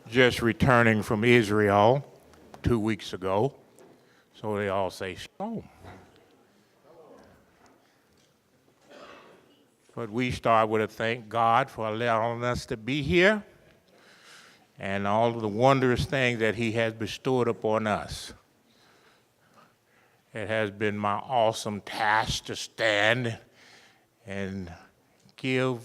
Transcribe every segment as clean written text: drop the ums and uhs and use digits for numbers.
just returning from Israel 2 weeks ago. So they all say shalom. But we start with a thank God for allowing us to be here and all of the wondrous things that he has bestowed upon us. It has been my awesome task to stand and give,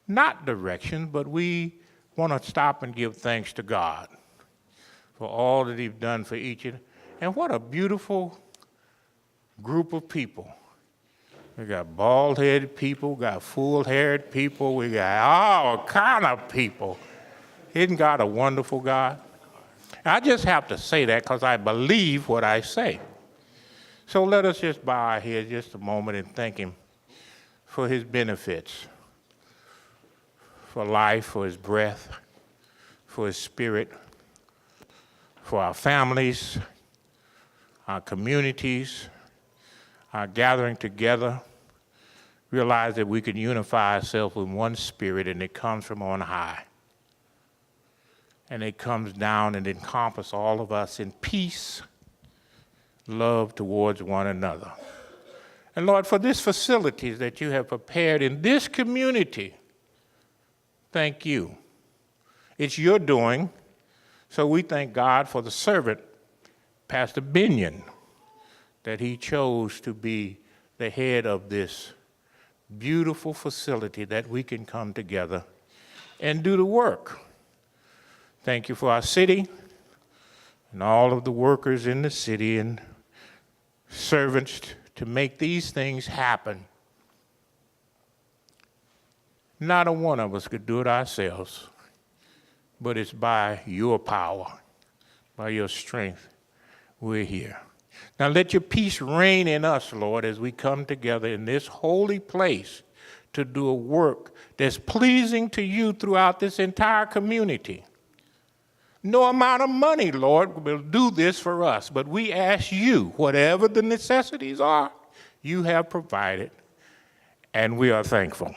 not direction, but we want to stop and give thanks to God for all that he's done for each of them. And what a beautiful group of people. We got bald-headed people, got full-haired people, we got all kind of people. Isn't God a wonderful God? I just have to say that because I believe what I say. So let us just bow our heads just a moment and thank him for his benefits, for life, for his breath, for his spirit, for our families, our communities, our gathering together. Realize that we can unify ourselves with one spirit, and it comes from on high. And it comes down and encompasses all of us in peace, love towards one another. And Lord, for this facilities that you have prepared in this community, thank you. It's your doing, so we thank God for the servant, Pastor Binion, that he chose to be the head of this beautiful facility that we can come together and do the work. Thank you for our city and all of the workers in the city and servants to make these things happen. Not a one of us could do it ourselves, but it's by your power, by your strength, we're here. Now let your peace reign in us, Lord, as we come together in this holy place to do a work that's pleasing to you throughout this entire community. No amount of money, Lord, will do this for us, but we ask you, whatever the necessities are, you have provided, and we are thankful.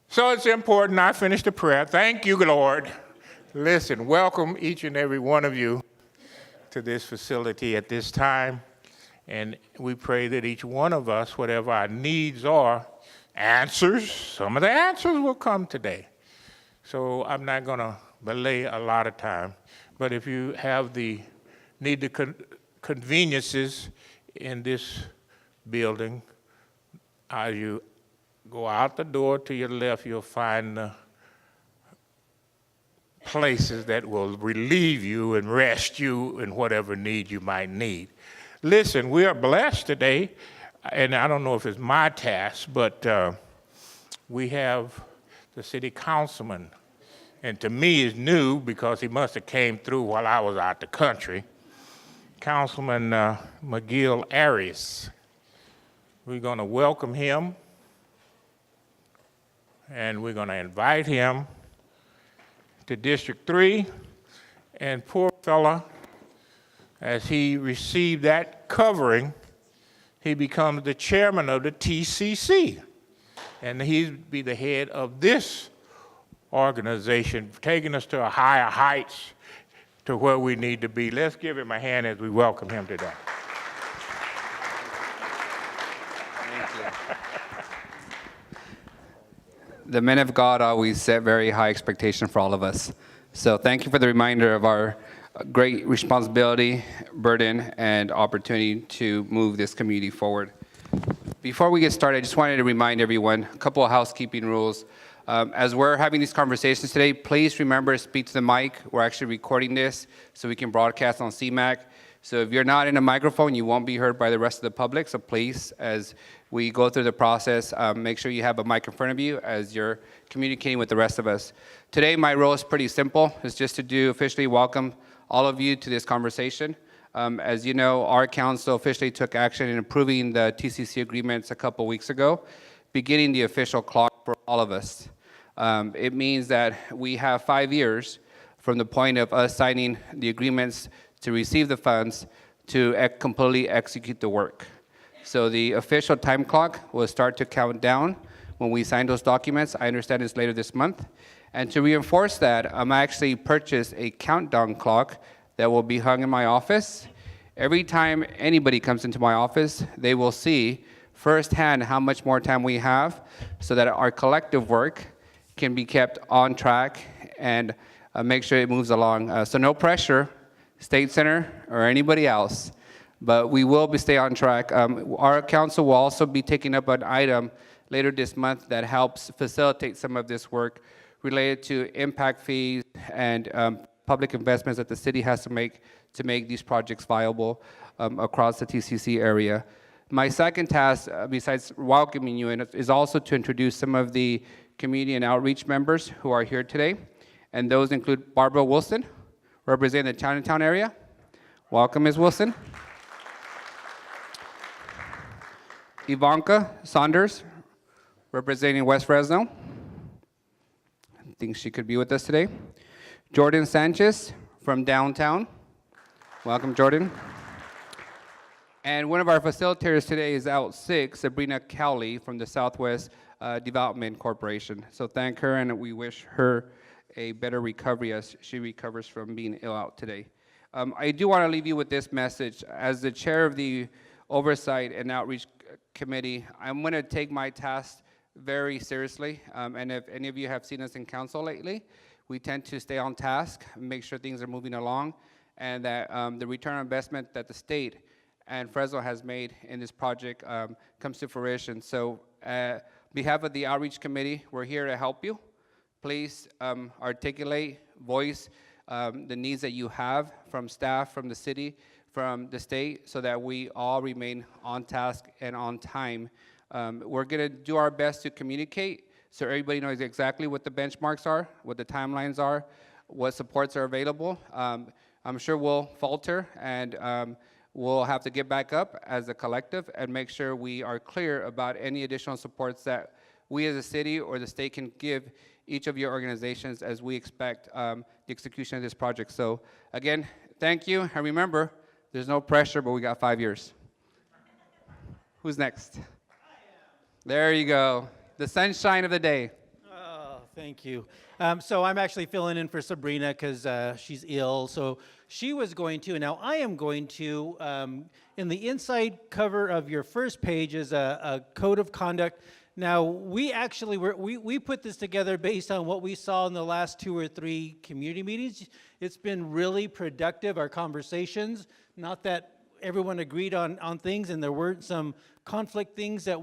So it's important I finish the prayer. Thank you, Lord. Listen, welcome each and every one of you to this facility at this time, and we pray that each one of us, whatever our needs are, answers, some of the answers will come today. So I'm not going to belay a lot of time, but if you have need the conveniences in this building, as you go out the door to your left, you'll find the places that will relieve you and rest you in whatever need you might need. Listen, we are blessed today, and I don't know if it's my task, but we have the city councilman, and to me is new because he must have came through while I was out the country, Councilman McGill Arias. We're going to welcome him, and we're going to invite him to District 3, and poor fella, as he received that covering, he becomes the chairman of the TCC, and he'd be the head of this organization, taking us to a higher heights to where we need to be. Let's give him a hand as we welcome him today. The men of God always set very high expectation for all of us. So thank you for the reminder of our great responsibility, burden, and opportunity to move this community forward. Before we get started, I just wanted to remind everyone a couple of housekeeping rules. As we're having these conversations today, please remember to speak to the mic. We're actually recording this so we can broadcast on CMAC. So if you're not in a microphone, you won't be heard by the rest of the public. So please, as we go through the process, make sure you have a mic in front of you as you're communicating with the rest of us. Today, my role is pretty simple. It's just to officially welcome all of you to this conversation. As you know, our council officially took action in approving the TCC agreements a couple weeks ago, beginning the official clock for all of us. It means that we have 5 years from the point of us signing the agreements to receive the funds to completely execute the work. So the official time clock will start to count down when we sign those documents. I understand it's later this month. And to reinforce that, I actually purchased a countdown clock that will be hung in my office. Every time anybody comes into my office, they will see firsthand how much more time we have so that our collective work can be kept on track and make sure it moves along. So no pressure, State Center or anybody else, but we will stay on track. Our council will also be taking up an item later this month that helps facilitate some of this work related to impact fees and public investments that the city has to make these projects viable across the TCC area. My second task, besides welcoming you in, is also to introduce some of the community and outreach members who are here today. And those include Barbara Wilson, representing the Chinatown area. Welcome, Ms. Wilson. Ivanka Saunders, representing West Fresno. I think she could be with us today. Jordan Sanchez from downtown. Welcome, Jordan. And one of our facilitators today is out sick, Sabrina Cowley from the Southwest Development Corporation. So thank her, and we wish her a better recovery as she recovers from being ill out today. I do want to leave you with this message. As the chair of the Oversight and Outreach Committee, I'm going to take my task very seriously. And if any of you have seen us in council lately, we tend to stay on task, make sure things are moving along, and that the return on investment that the state and Fresno has made in this project comes to fruition. So on behalf of the Outreach Committee, we're here to help you. Please articulate, voice the needs that you have from staff, from the city, from the state, so that we all remain on task and on time. We're gonna do our best to communicate so everybody knows exactly what the benchmarks are, what the timelines are, what supports are available. I'm sure we'll falter, and we'll have to get back up as a collective and make sure we are clear about any additional supports that we as a city or the state can give each of your organizations as we expect the execution of this project. So again, thank you, and remember, there's no pressure, but we got 5 years. Who's next? There you go, the sunshine of the day. Oh, thank you. So I'm actually filling in for Sabrina because she's ill. So she was going to, and now I am going to, in the inside cover of your first page is a code of conduct. Now, we actually, we put this together based on what we saw in the last 2 or 3 community meetings. It's been really productive, our conversations. Not that everyone agreed on things, and there weren't some conflict things that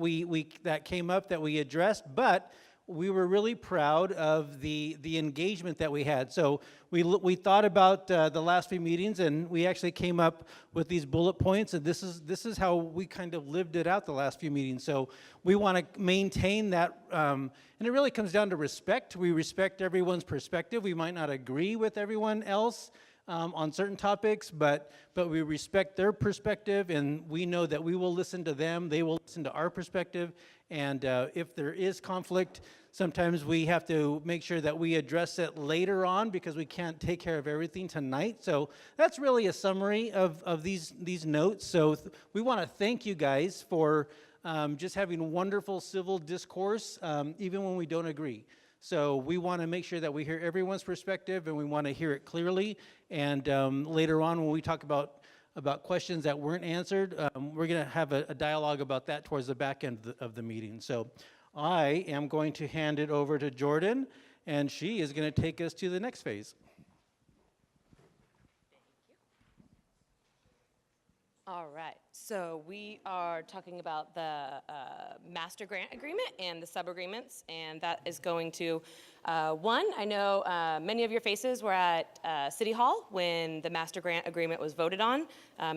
that came up that we addressed, but we were really proud of the engagement that we had. So we thought about the last few meetings, and we actually came up with these bullet points, and this is how we kind of lived it out the last few meetings. So we want to maintain that, and it really comes down to respect. We respect everyone's perspective. We might not agree with everyone else on certain topics, but we respect their perspective, and we know that we will listen to them, they will listen to our perspective, and if there is conflict, sometimes we have to make sure that we address it later on because we can't take care of everything tonight. So that's really a summary of these notes. So we want to thank you guys for just having wonderful civil discourse, even when we don't agree. So we want to make sure that we hear everyone's perspective, and we want to hear it clearly. And later on, when we talk about questions that weren't answered, we're going to have a dialogue about that towards the back end of the meeting. So I am going to hand it over to Jordan, and she is going to take us to the next phase. All right, so we are talking about the master grant agreement and the sub-agreements, and that is going to, one, I know many of your faces were at City Hall when the master grant agreement was voted on.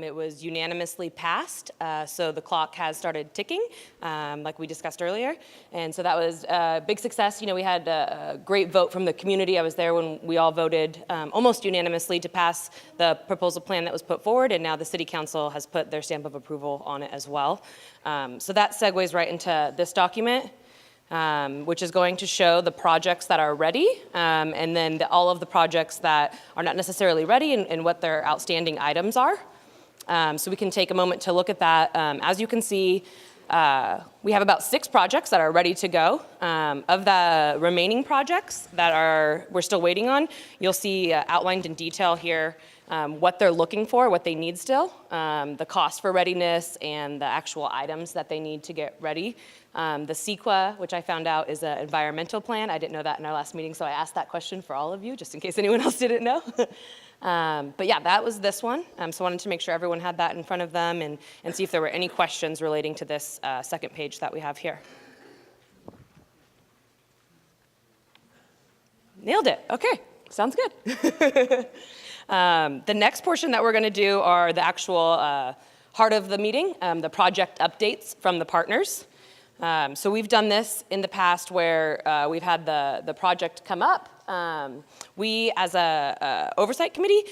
It was unanimously passed, so the clock has started ticking, like we discussed earlier, and so that was a big success. You know, we had a great vote from the community. I was there when we all voted almost unanimously to pass the proposal plan that was put forward, and now the City Council has put their stamp of approval on it as well. So that segues right into this document, which is going to show the projects that are ready, and then all of the projects that are not necessarily ready and what their outstanding items are. So we can take a moment to look at that. As you can see, We have about 6 projects that are ready to go. Of the remaining projects that we're still waiting on, you'll see outlined in detail here what they're looking for, what they need still, the cost for readiness, and the actual items that they need to get ready. The CEQA, which I found out is an environmental plan. I didn't know that in our last meeting, so I asked that question for all of you, just in case anyone else didn't know. But yeah, that was this one. So I wanted to make sure everyone had that in front of them and see if there were any questions relating to this second page that we have here. Nailed it. Okay, sounds good. The next portion that we're going to do are the actual heart of the meeting, the project updates from the partners. So we've done this in the past where we've had the project come up. We, as a oversight committee,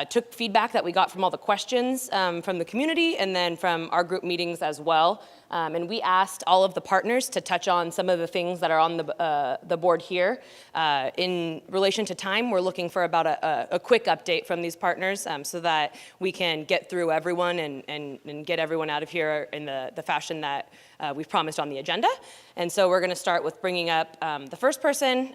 took feedback that we got from all the questions from the community and then from our group meetings as well. And we asked all of the partners to touch on some of the things that are on the board here. In relation to time, we're looking for about a quick update from these partners so that we can get through everyone and get everyone out of here in the fashion that we've promised on the agenda. And so we're going to start with bringing up the first person,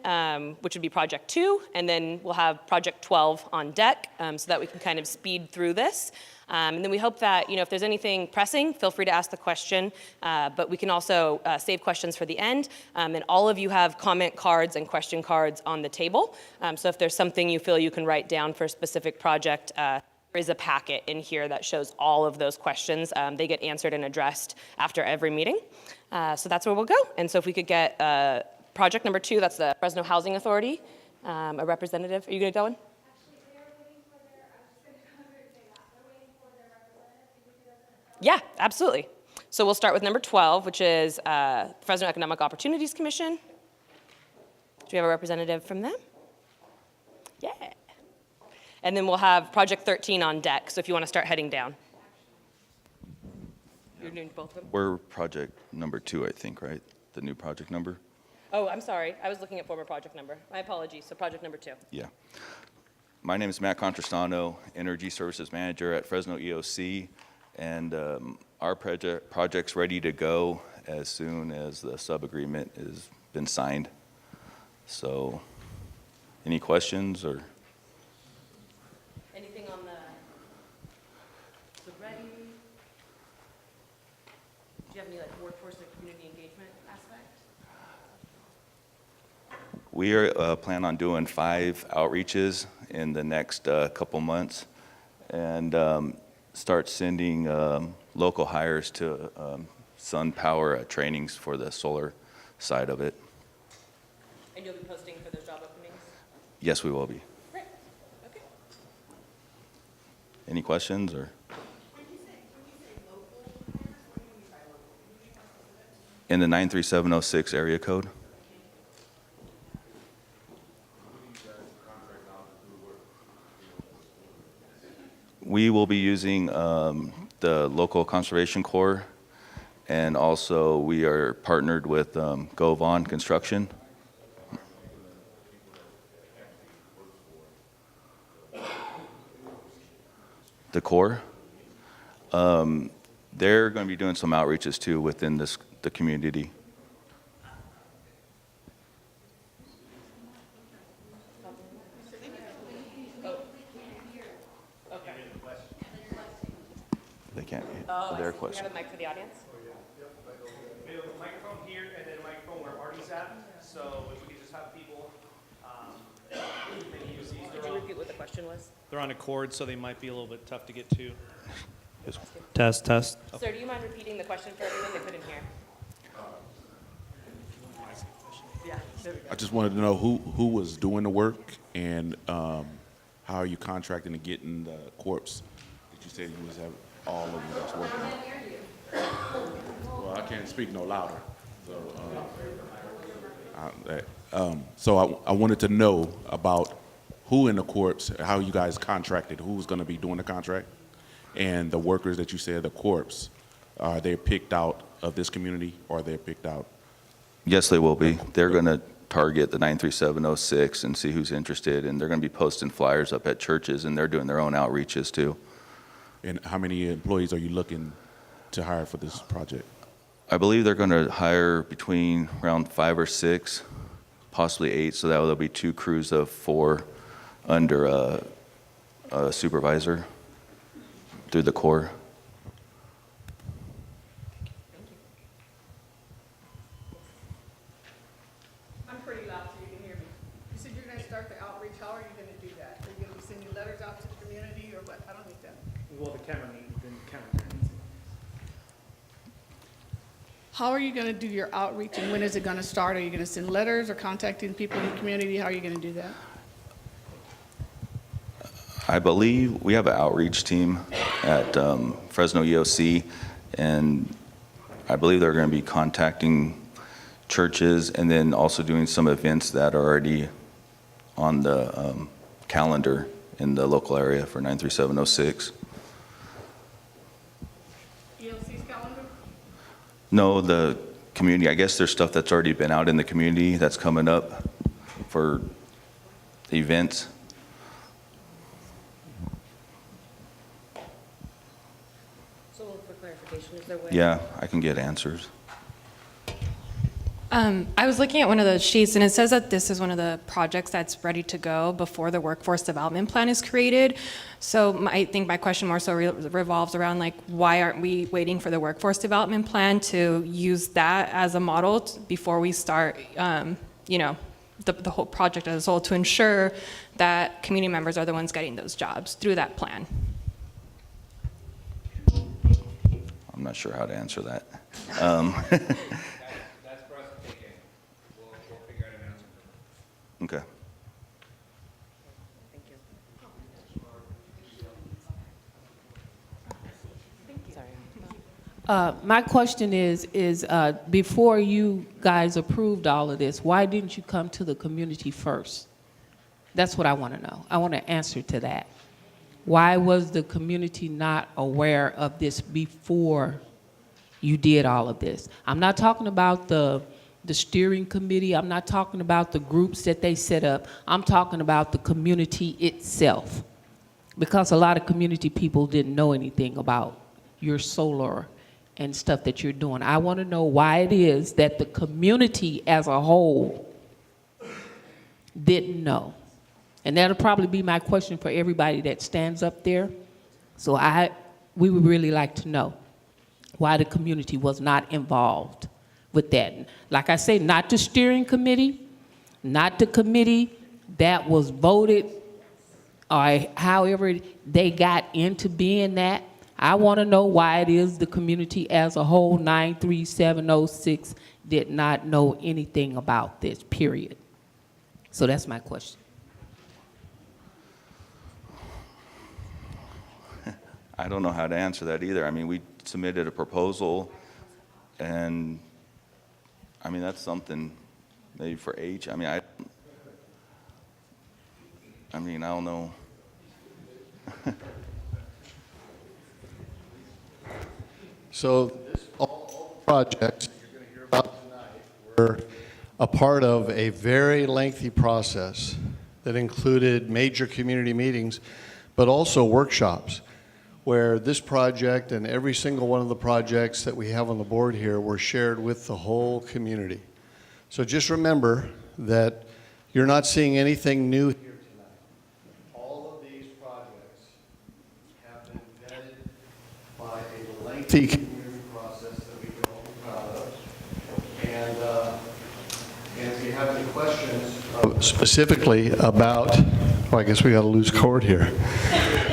which would be Project 2, and then we'll have Project 12 on deck so that we can kind of speed through this. And then we hope that, if there's anything pressing, feel free to ask the question, but we can also save questions for the end. And all of you have comment cards and question cards on the table. So if there's something you feel you can write down for a specific project, there is a packet in here that shows all of those questions. They get answered and addressed after every meeting. So that's where we'll go. And so if we could get project number 2, that's the Fresno Housing Authority, a representative. Are you going to go in? Yeah, absolutely. So we'll start with number 12, which is Fresno Economic Opportunities Commission. Do we have a representative from them? Yeah. And then we'll have Project 13 on deck, so if you want to start heading down. You're doing both of them? We're project number 2, I think, right? The new project number? Oh, I'm sorry. I was looking at former project number. My apologies. So project number 2. Yeah. My name is Matt Contrastano, Energy Services Manager at Fresno EOC. And our project's ready to go as soon as the sub-agreement has been signed. So, any questions or? Anything on the ready? Do you have any workforce or community engagement aspect? We are plan on doing 5 outreaches in the next couple months, and start sending local hires to SunPower trainings for the solar side of it. And you'll be posting for those job openings? Yes, we will be. Great. Okay. Any questions or? When you say local hires, what do you mean by local? Can you be more specific? In the 93706 area code. We will be using the local conservation corps, and also we are partnered with Govon Construction. The corps. They're going to be doing some outreaches too within the community. They can't Oh, their I see. question. We have a mic for the audience? We have a microphone here and then a microphone where Artie's at, so if we could just have people, maybe use these. Could you repeat what the question was? They're on a cord, so they might be a little bit tough to get to. Yes. Test. Sir, do you mind repeating the question for everyone? They couldn't hear. Yeah, there we go. I just wanted to know who was doing the work and how are you contracting and getting the corps that you said you was have all of them that's working? Well, I can't speak no louder. So I wanted to know about who in the corps, how you guys contracted, who's going to be doing the contract, and the workers that you said the corps, are they picked out of this community or are they picked out? Yes, they will be. They're going to target the 93706 and see who's interested, and they're going to be posting flyers up at churches, and they're doing their own outreaches too. And how many employees are you looking to hire for this project? I believe they're going to hire between around 5 or 6, possibly 8, so that there'll be 2 crews of 4 under a supervisor through the Corps. I'm pretty loud so you can hear me. You said you're gonna start the outreach. How are you gonna do that? Are you gonna be sending letters out to the community or what? I don't understand. Well, the camera needs, then the camera needs. How are you gonna do your outreach and when is it gonna start? Are you gonna send letters or contacting people in the community? How are you gonna do that? I believe we have an outreach team at Fresno EOC, and I believe they're going to be contacting churches and then also doing some events that are already on the calendar in the local area for 93706. ELC's calendar? No, the community, I guess there's stuff that's already been out in the community that's coming up for events. So for clarification, is there a way? Yeah, I can get answers. I was looking at one of the sheets, and it says that this is one of the projects that's ready to go before the workforce development plan is created. So I think my question more so revolves around, like, why aren't we waiting for the workforce development plan to use that as a model before we start, you know, the whole project as a whole, to ensure that community members are the ones getting those jobs through that plan? I'm not sure how to answer that. That's for us to take in. We'll figure out an answer. Okay. Thank you. Sorry. My question is before you guys approved all of this, why didn't you come to the community first? That's what I want to know. I want an answer to that. Why was the community not aware of this before you did all of this? I'm not talking about the steering committee. I'm not talking about the groups that they set up. I'm talking about the community itself. Because a lot of community people didn't know anything about your solar and stuff that you're doing. I want to know why it is that the community as a whole didn't know. And that'll probably be my question for everybody that stands up there. So we would really like to know why the community was not involved with that. Like I say, not the steering committee, not the committee that was voted, or however they got into being that. I want to know why it is the community as a whole, 93706, did not know anything about this, period. So that's my question. I don't know how to answer that either. I mean, we submitted a proposal, and I mean, that's something maybe for H. I mean, I don't know. So all projects you're going to hear about tonight were a part of a very lengthy process that included major community meetings, but also workshops, where this project and every single one of the projects that we have on the board here were shared with the whole community. So just remember that you're not seeing anything new here tonight. All of these projects have been vetted by a lengthy community process that we can all be proud of. And if you have any questions specifically about, well, I guess we got a loose cord here.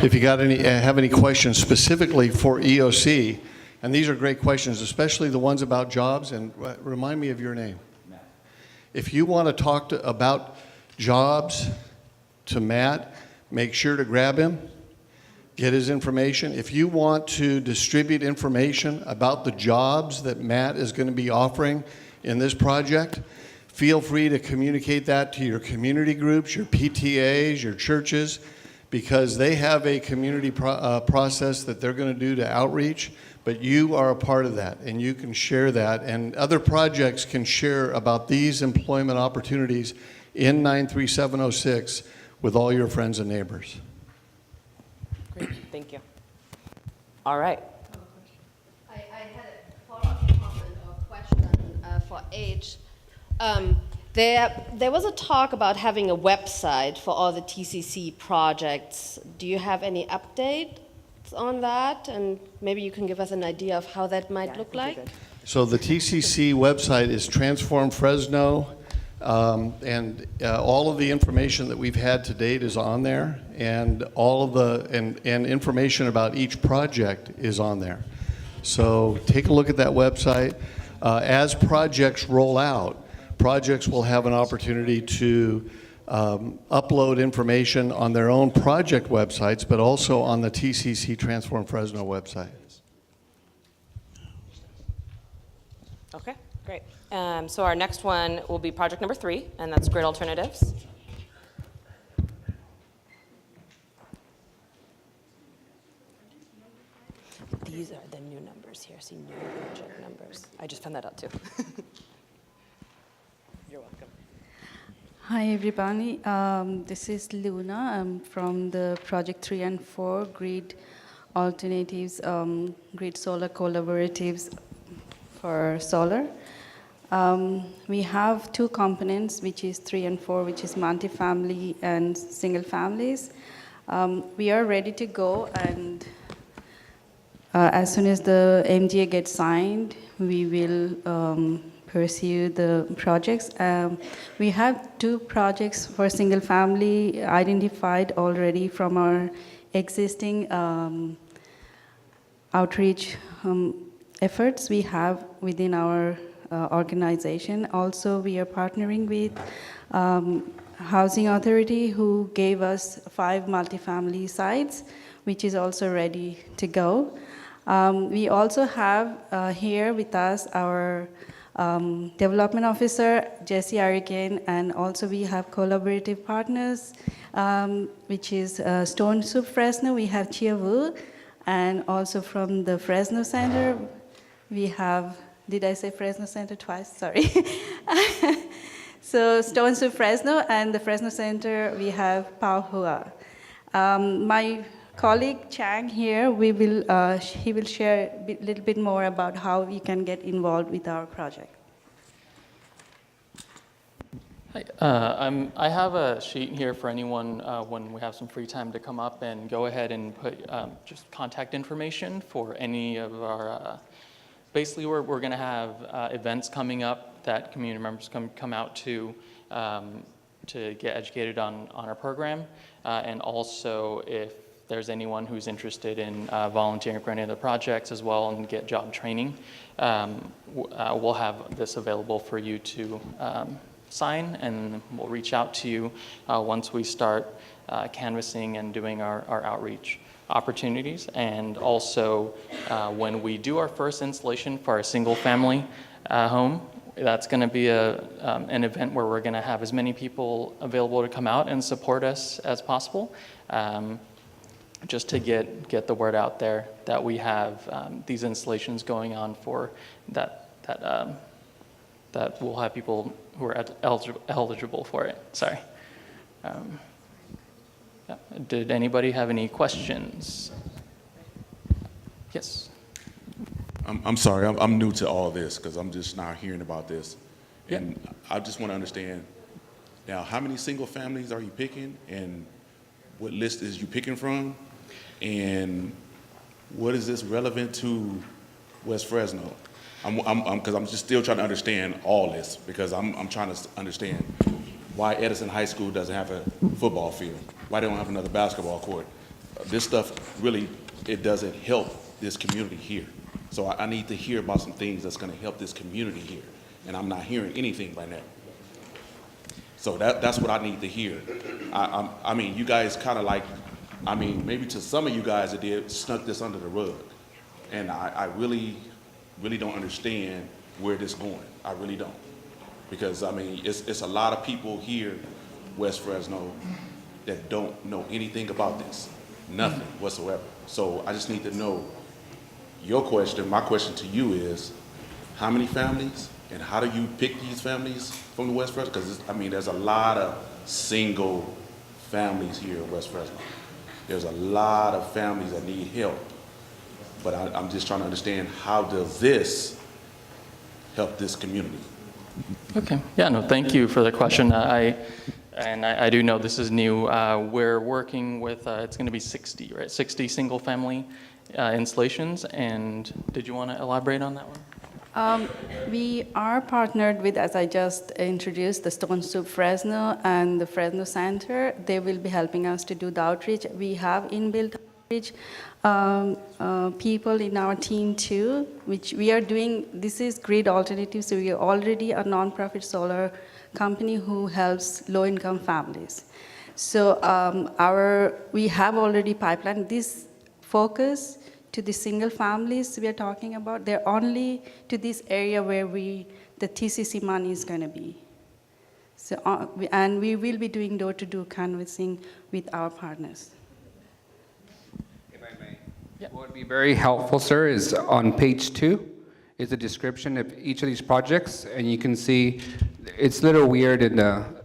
If you have any questions specifically for EOC, and these are great questions, especially the ones about jobs, and remind me of your name. Matt. If you want to talk about jobs to Matt, make sure to grab him, get his information. If you want to distribute information about the jobs that Matt is going to be offering in this project, feel free to communicate that to your community groups, your PTAs, your churches, because they have a community process that they're going to do to outreach, but you are a part of that, and you can share that, and other projects can share about these employment opportunities in 93706 with all your friends and neighbors. Great, thank you. All right. I had a follow-up comment for age. There was a talk about having a website for all the TCC projects. Do you have any updates on that? And maybe you can give us an idea of how that might look like? So the TCC website is Transform Fresno, and all of the information that we've had to date is on there, and all of the and information about each project is on there. So take a look at that website. As projects roll out, projects will have an opportunity to upload information on their own project websites, but also on the TCC Transform Fresno website. Okay, great. So our next one will be project number 3, and that's grid alternatives. These are the new numbers here. See, new project numbers. I just found that out too. You're welcome. Hi, everybody. This is Luna. I'm from the project 3 and 4, grid alternatives, grid solar collaboratives for solar. We have 2 components, which is 3 and 4, which is multifamily and single families. We are ready to go, and as soon as the MGA gets signed, we will pursue the projects. We have 2 projects for single family identified already from our existing outreach efforts we have within our organization. Also, we are partnering with Housing Authority, who gave us 5 multifamily sites, which is also ready to go. We also have here with us our development officer, Jesse Arikin, and also we have collaborative partners, which is Stone Soup Fresno. We have Chia Wu, and also from the Fresno Center, we have, did I say Fresno Center twice? Sorry. So Stone Soup Fresno and the Fresno Center, we have Pao Hua. My colleague Chang here, he will share a little bit more about how you can get involved with our project. Hi, I have a sheet here for anyone when we have some free time to come up and go ahead and put just contact information for any of our, basically we're going to have events coming up that community members come out to get educated on our program, and also if there's anyone who's interested in volunteering for any of the projects as well and get job training, we'll have this available for you to sign, and we'll reach out to you once we start canvassing and doing our outreach opportunities. And also when we do our first installation for our single family home, that's going to be an event where we're going to have as many people available to come out and support us as possible. Just to get the word out there that we have these installations going on for that we'll have people who are eligible for it. Sorry. Yeah. Did anybody have any questions? Yes. I'm sorry, I'm new to all this because I'm just now hearing about this. And I just want to understand, now, how many single families are you picking, and what list is you picking from? And what is this relevant to West Fresno? Because I'm just still trying to understand all this, because I'm trying to understand why Edison High School doesn't have a football field, why they don't have another basketball court. This stuff really, it doesn't help this community here. So I need to hear about some things that's going to help this community here, and I'm not hearing anything right now. So that's what I need to hear. I mean, you guys kind of like, I mean, maybe to some of you guys it did snuck this under the rug, and I really don't understand where this is going. I really don't, because I mean, it's a lot of people here, West Fresno, that don't know anything about this, nothing whatsoever. So I just need to know your question. My question to you is, how many families, and how do you pick these families from the West Fresno? Because I mean, there's a lot of single families here in West Fresno. There's a lot of families that need help, but I'm just trying to understand, how does this help this community? Okay. Yeah, no, thank you for the question. I do know this is new. We're working with, it's going to be 60, right? 60 single-family installations. And did you want to elaborate on that one? We are partnered with, as I just introduced, the Stone Soup Fresno and the Fresno Center. They will be helping us to do the outreach. We have inbuilt outreach people in our team too, which we are doing. This is Grid Alternatives, so we are already a nonprofit solar company who helps low-income families. So we have already pipelined this focus to the single families we are talking about. They're only to this area where the TCC money is going to be. So, and we will be doing door-to-door canvassing with our partners. If I may. What would be very helpful, sir, is on page 2 is a description of each of these projects, and you can see it's a little weird.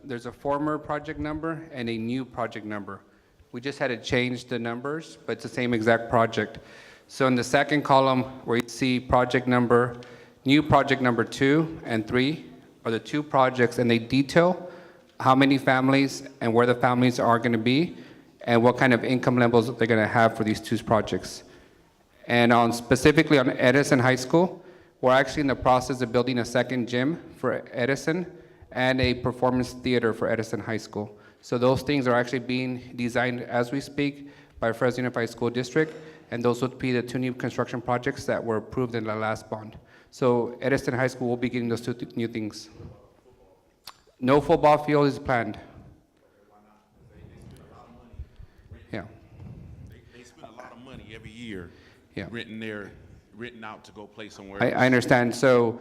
There's a former project number and a new project number. We just had to change the numbers, but it's the same exact project. So in the second column, where you see project number, new project number 2 and 3 are the 2 projects, and they detail how many families and where the families are going to be, and what kind of income levels they're going to have for these 2 projects. And specifically on Edison High School, we're actually in the process of building a second gym for Edison and a performance theater for Edison High School. So those things are actually being designed as we speak by Fresno Unified School District, and those would be the 2 new construction projects that were approved in the last bond. So Edison High School will be getting those 2 new things. No football field is planned. Yeah. They spend a lot of money every year Yeah. written out to go play somewhere else. I understand. So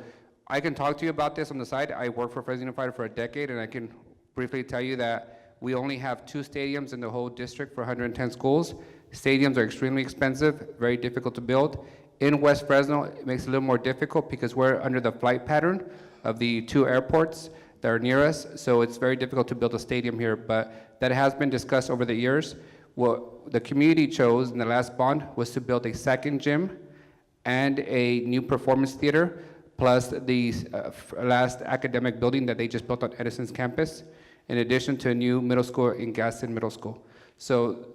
I can talk to you about this on the side. I worked for Fresno Unified for a decade, and I can briefly tell you that we only have 2 stadiums in the whole district for 110 schools. Stadiums are extremely expensive, very difficult to build. In West Fresno, it makes it a little more difficult because we're under the flight pattern of the 2 airports that are near us, so it's very difficult to build a stadium here, but that has been discussed over the years. What the community chose in the last bond was to build a second gym and a new performance theater, plus the last academic building that they just built on Edison's campus, in addition to a new middle school in Gaston Middle School. So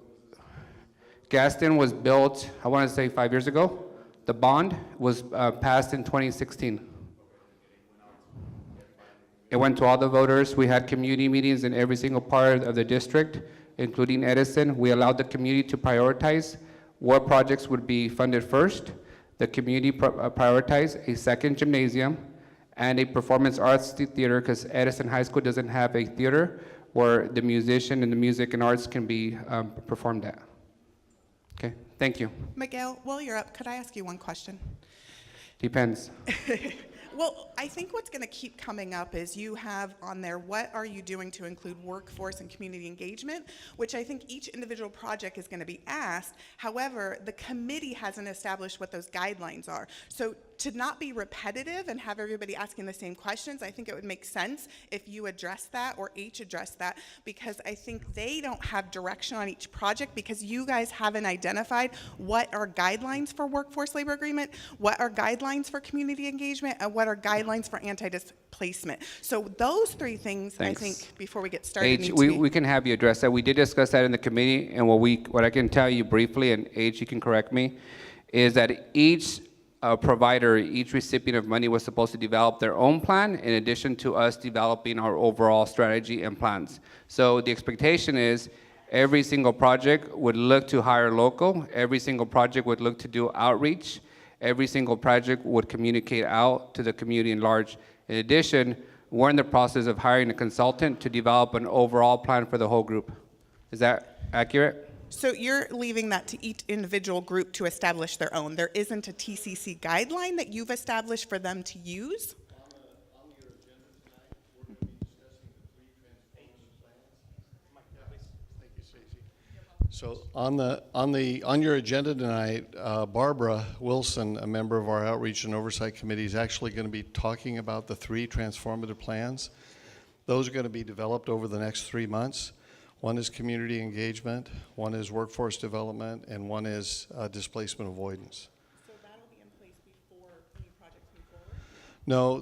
Gaston was built, I want to say 5 years ago. The bond was passed in 2016. It went to all the voters. We had community meetings in every single part of the district, including Edison. We allowed the community to prioritize what projects would be funded first. The community prioritized a second gymnasium and a performance arts theater, because Edison High School doesn't have a theater where the musician and the music and arts can be performed at. Okay, thank you. Miguel, while you're up, could I ask you one question? Depends. Well, I think what's going to keep coming up is you have on there, what are you doing to include workforce and community engagement, which I think each individual project is going to be asked. However, the committee hasn't established what those guidelines are. So to not be repetitive and have everybody asking the same questions, I think it would make sense if you address that or H address that, because I think they don't have direction on each project because you guys haven't identified what are guidelines for workforce labor agreement, what are guidelines for community engagement, and what are guidelines for anti-displacement. So those 3 things, Thanks. I think, before we get started, H, need to we, be. we can have you address that. We did discuss that in the committee, and what I can tell you briefly, and H, you can correct me, is that each provider, each recipient of money was supposed to develop their own plan in addition to us developing our overall strategy and plans. So the expectation is every single project would look to hire local, every single project would look to do outreach, every single project would communicate out to the community in large. In addition, we're in the process of hiring a consultant to develop an overall plan for the whole group. Is that accurate? So you're leaving that to each individual group to establish their own. There isn't a TCC guideline that you've established for them to use? So on your agenda tonight, Barbara Wilson, a member of our Outreach and Oversight Committee, is actually going to be talking about the 3 transformative plans. Those are going to be developed over the next 3 months. One is community engagement, one is workforce development, and one is displacement avoidance. So that'll be in place before any projects move forward? No,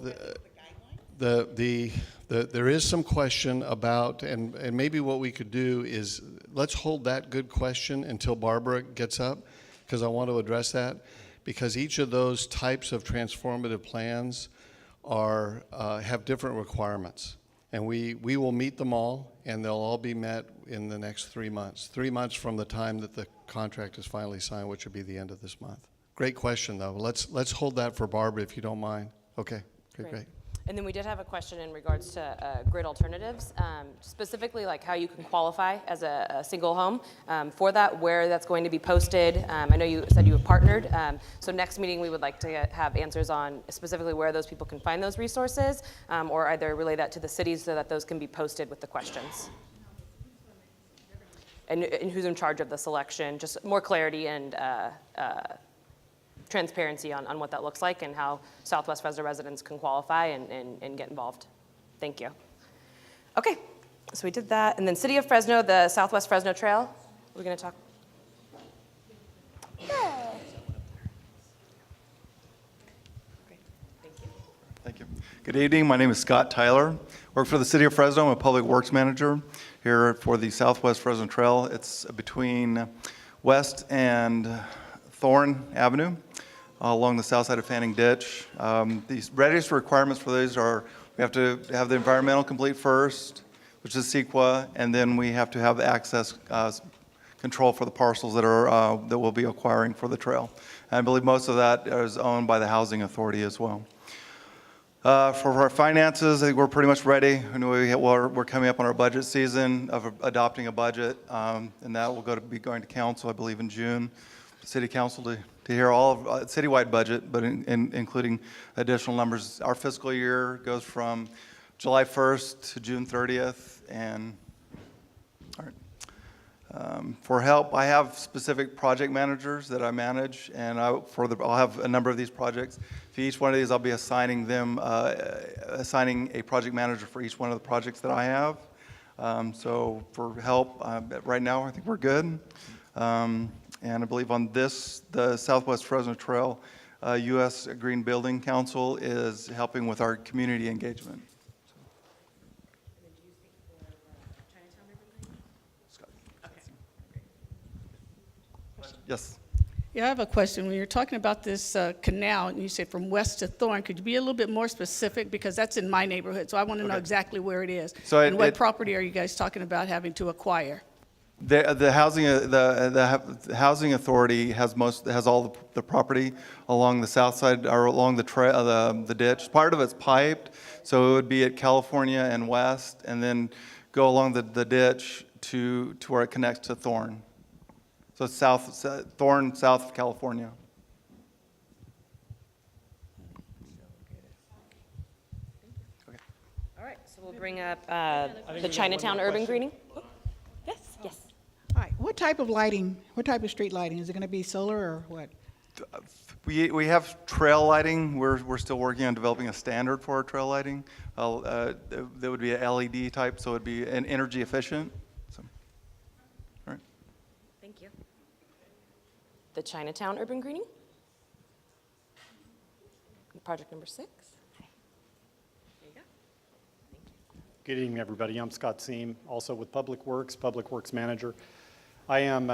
There is some question about, and maybe what we could do is, let's hold that good question until Barbara gets up, because I want to address that, because each of those types of transformative plans have different requirements. And we will meet them all, and they'll all be met in the next 3 months. 3 months from the time that the contract is finally signed, which will be the end of this month. Great question, though. Let's hold that for Barbara, if you don't mind. Okay, great. And then we did have a question in regards to grid alternatives, specifically like how you can qualify as a single home. For that, where that's going to be posted. I know you said you have partnered. So next meeting, we would like to have answers on specifically where those people can find those resources, or either relay that to the cities so that those can be posted with the questions. And who's in charge of the selection, just more clarity and transparency on what that looks like and how Southwest Fresno residents can qualify and get involved. Thank you. Okay, so we did that. And then City of Fresno, the Southwest Fresno Trail, we're going to talk. Thank you. Good evening. My name is Scott Tyler. Work for the City of Fresno. I'm a Public Works Manager here for the Southwest Fresno Trail. It's between West and Thorn Avenue along the south side of Fanning Ditch. These readiness requirements for these are, we have to have the environmental complete first, which is CEQA, and then we have to have access control for the parcels that we'll be acquiring for the trail. And I believe most of that is owned by the Housing Authority as well. For our finances, I think we're pretty much ready. We're coming up on our budget season of adopting a budget, and that will be going to council, I believe, in June. City Council to hear all of citywide budget, but including additional numbers. Our fiscal year goes from July 1st to June 30th, and all right. For help, I have specific project managers that I manage, and I'll have a number of these projects. For each one of these, I'll be assigning a project manager for each one of the projects that I have. So for help, right now, I think we're good. And I believe on this, the Southwest Fresno Trail, U.S. Green Building Council is helping with our community engagement. Yes. Yeah, I have a question. When you're talking about this canal, and you say from west to Thorn, could you be a little bit more specific? Because that's in my neighborhood, so I want to know exactly where it is. So and what property are you guys talking about having to acquire? The housing authority has all the property along the south side or along the ditch. Part of it's piped, so it would be at California and West, and then go along the ditch to where it connects to Thorn. So it's Thorn, south of California. Okay. All right, so we'll bring up the Chinatown urban greening. Yes. All right. What type of lighting? What type of street lighting? Is it going to be solar or what? We have trail lighting. We're still working on developing a standard for our trail lighting. That would be a LED type, so it would be an energy efficient. So, all right. Thank you. The Chinatown urban greening. Project number 6. There you go. Good evening, everybody. I'm Scott Seam, also with Public Works Manager. I am,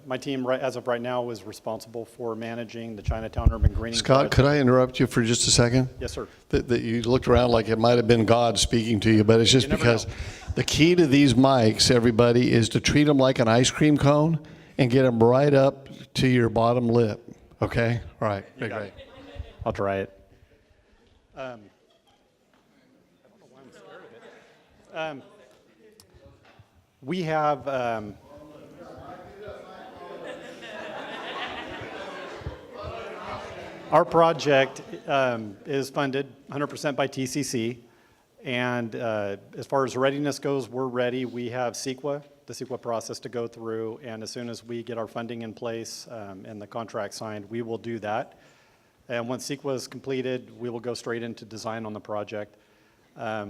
my team as of right now is responsible for managing the Chinatown urban greening. Scott, could I interrupt you for just a second? Yes, sir. That you looked around like it might have been God speaking to you, but it's just because the key to these mics, everybody, is to treat them like an ice cream cone and get them right up to your bottom lip. Okay? All right. Great. I'll try it. We have our project is funded 100% by TCC, and as far as readiness goes, we're ready. We have CEQA, the CEQA process to go through, and as soon as we get our funding in place and the contract signed, we will do that. And once CEQA is completed, we will go straight into design on the project.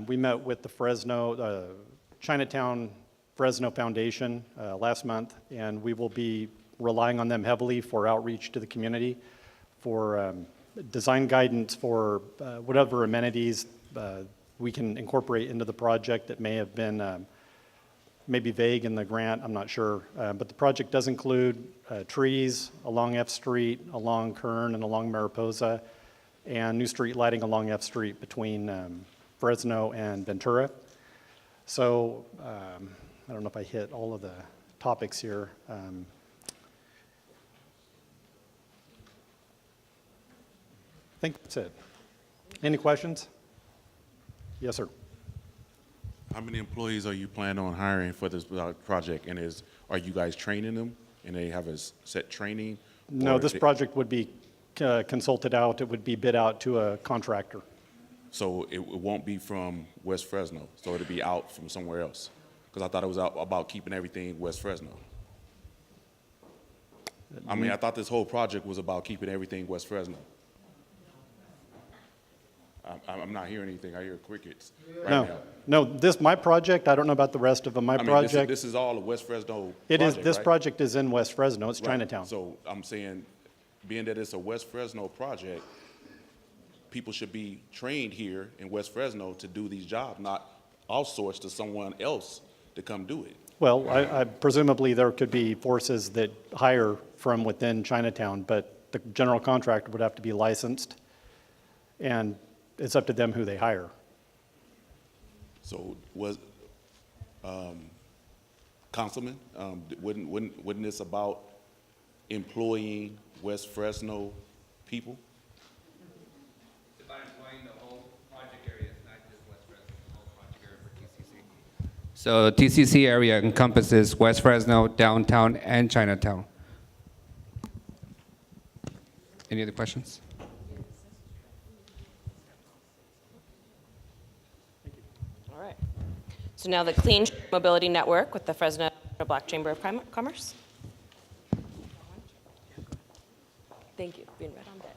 We met with the Chinatown Fresno Foundation last month, and we will be relying on them heavily for outreach to the community, for design guidance for whatever amenities we can incorporate into the project that may have been maybe vague in the grant, I'm not sure. But the project does include trees along F Street, along Kern and along Mariposa, and new street lighting along F Street between Fresno and Ventura. So I don't know if I hit all of the topics here. I think that's it. Any questions? Yes, sir. How many employees are you planning on hiring for this project? And are you guys training them and they have a set training? No, this project would be consulted out. It would be bid out to a contractor. So it won't be from West Fresno, so it'll be out from somewhere else? Because I thought it was about keeping everything West Fresno. I mean, I thought this whole project was about keeping everything West Fresno. I'm not hearing anything. I hear crickets right now. No, my project, I don't know about the rest of them. My project. This is all a West Fresno It is. project, This right? project is in West Fresno. It's Right. Chinatown. So I'm saying, being that it's a West Fresno project, people should be trained here in West Fresno to do these jobs, not outsourced to someone else to come do it. Well, I presumably there could be forces that hire from within Chinatown, but the general contractor would have to be licensed, and it's up to them who they hire. So was, Councilman, wouldn't this about employing West Fresno people? It's about employing the whole project area, not just West Fresno, the whole project area for TCC. So the TCC area encompasses West Fresno, downtown, and Chinatown. Any other questions? All right. So now the Clean Mobility Network with the Fresno Black Chamber of Commerce. Thank you. Being right on deck.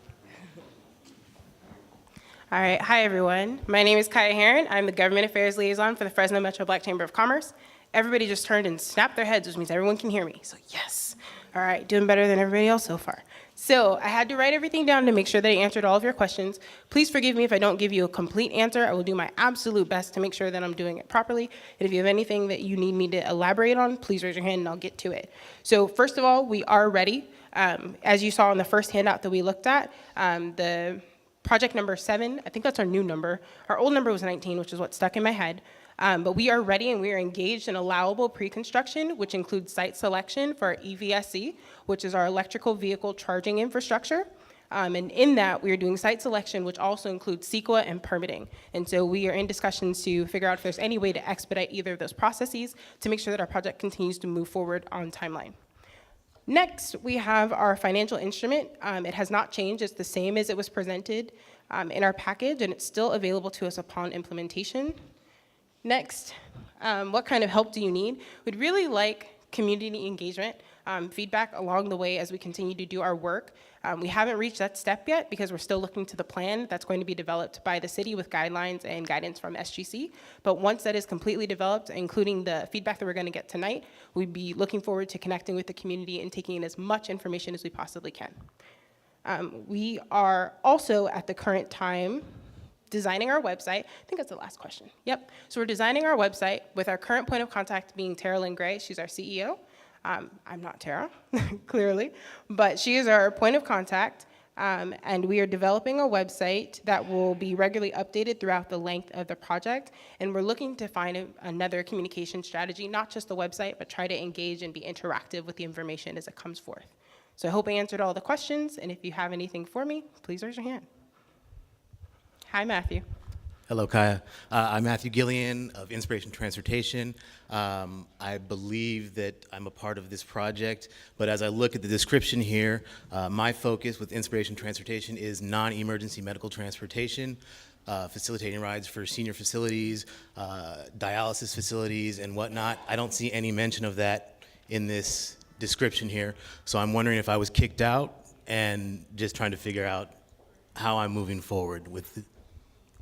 All right, hi everyone. My name is Kaya Heron. I'm the Government Affairs Liaison for the Fresno Metro Black Chamber of Commerce. Everybody just turned and snapped their heads, which means everyone can hear me. So yes. All right, doing better than everybody else so far. So I had to write everything down to make sure that I answered all of your questions. Please forgive me if I don't give you a complete answer. I will do my absolute best to make sure that I'm doing it properly. And if you have anything that you need me to elaborate on, please raise your hand and I'll get to it. So first of all, we are ready. As you saw in the first handout that we looked at, the project number 7, I think that's our new number. Our old number was 19, which is what stuck in my head. But we are ready and we are engaged in allowable pre-construction, which includes site selection for our EVSE, which is our electrical vehicle charging infrastructure. And in that, we are doing site selection, which also includes CEQA and permitting. And so we are in discussions to figure out if there's any way to expedite either of those processes to make sure that our project continues to move forward on timeline. Next, we have our financial instrument. It has not changed. It's the same as it was presented in our package, and it's still available to us upon implementation. Next, what kind of help do you need? We'd really like community engagement, feedback along the way as we continue to do our work. We haven't reached that step yet because we're still looking to the plan that's going to be developed by the city with guidelines and guidance from SGC. But once that is completely developed, including the feedback that we're going to get tonight, we'd be looking forward to connecting with the community and taking in as much information as we possibly can. We are also at the current time designing our website. I think that's the last question. Yep. So we're designing our website with our current point of contact being Tara Lynn Gray. She's our CEO. I'm not Tara, clearly, but she is our point of contact, and we are developing a website that will be regularly updated throughout the length of the project, and we're looking to find another communication strategy, not just the website, but try to engage and be interactive with the information as it comes forth. So I hope I answered all the questions, and if you have anything for me, please raise your hand. Hi, Matthew. Hello, Kaya. I'm Matthew Gillian of Inspiration Transportation. I believe that I'm a part of this project, but as I look at the description here, my focus with Inspiration Transportation is non-emergency medical transportation, facilitating rides for senior facilities, dialysis facilities, and whatnot. I don't see any mention of that in this description here, so I'm wondering if I was kicked out and just trying to figure out how I'm moving forward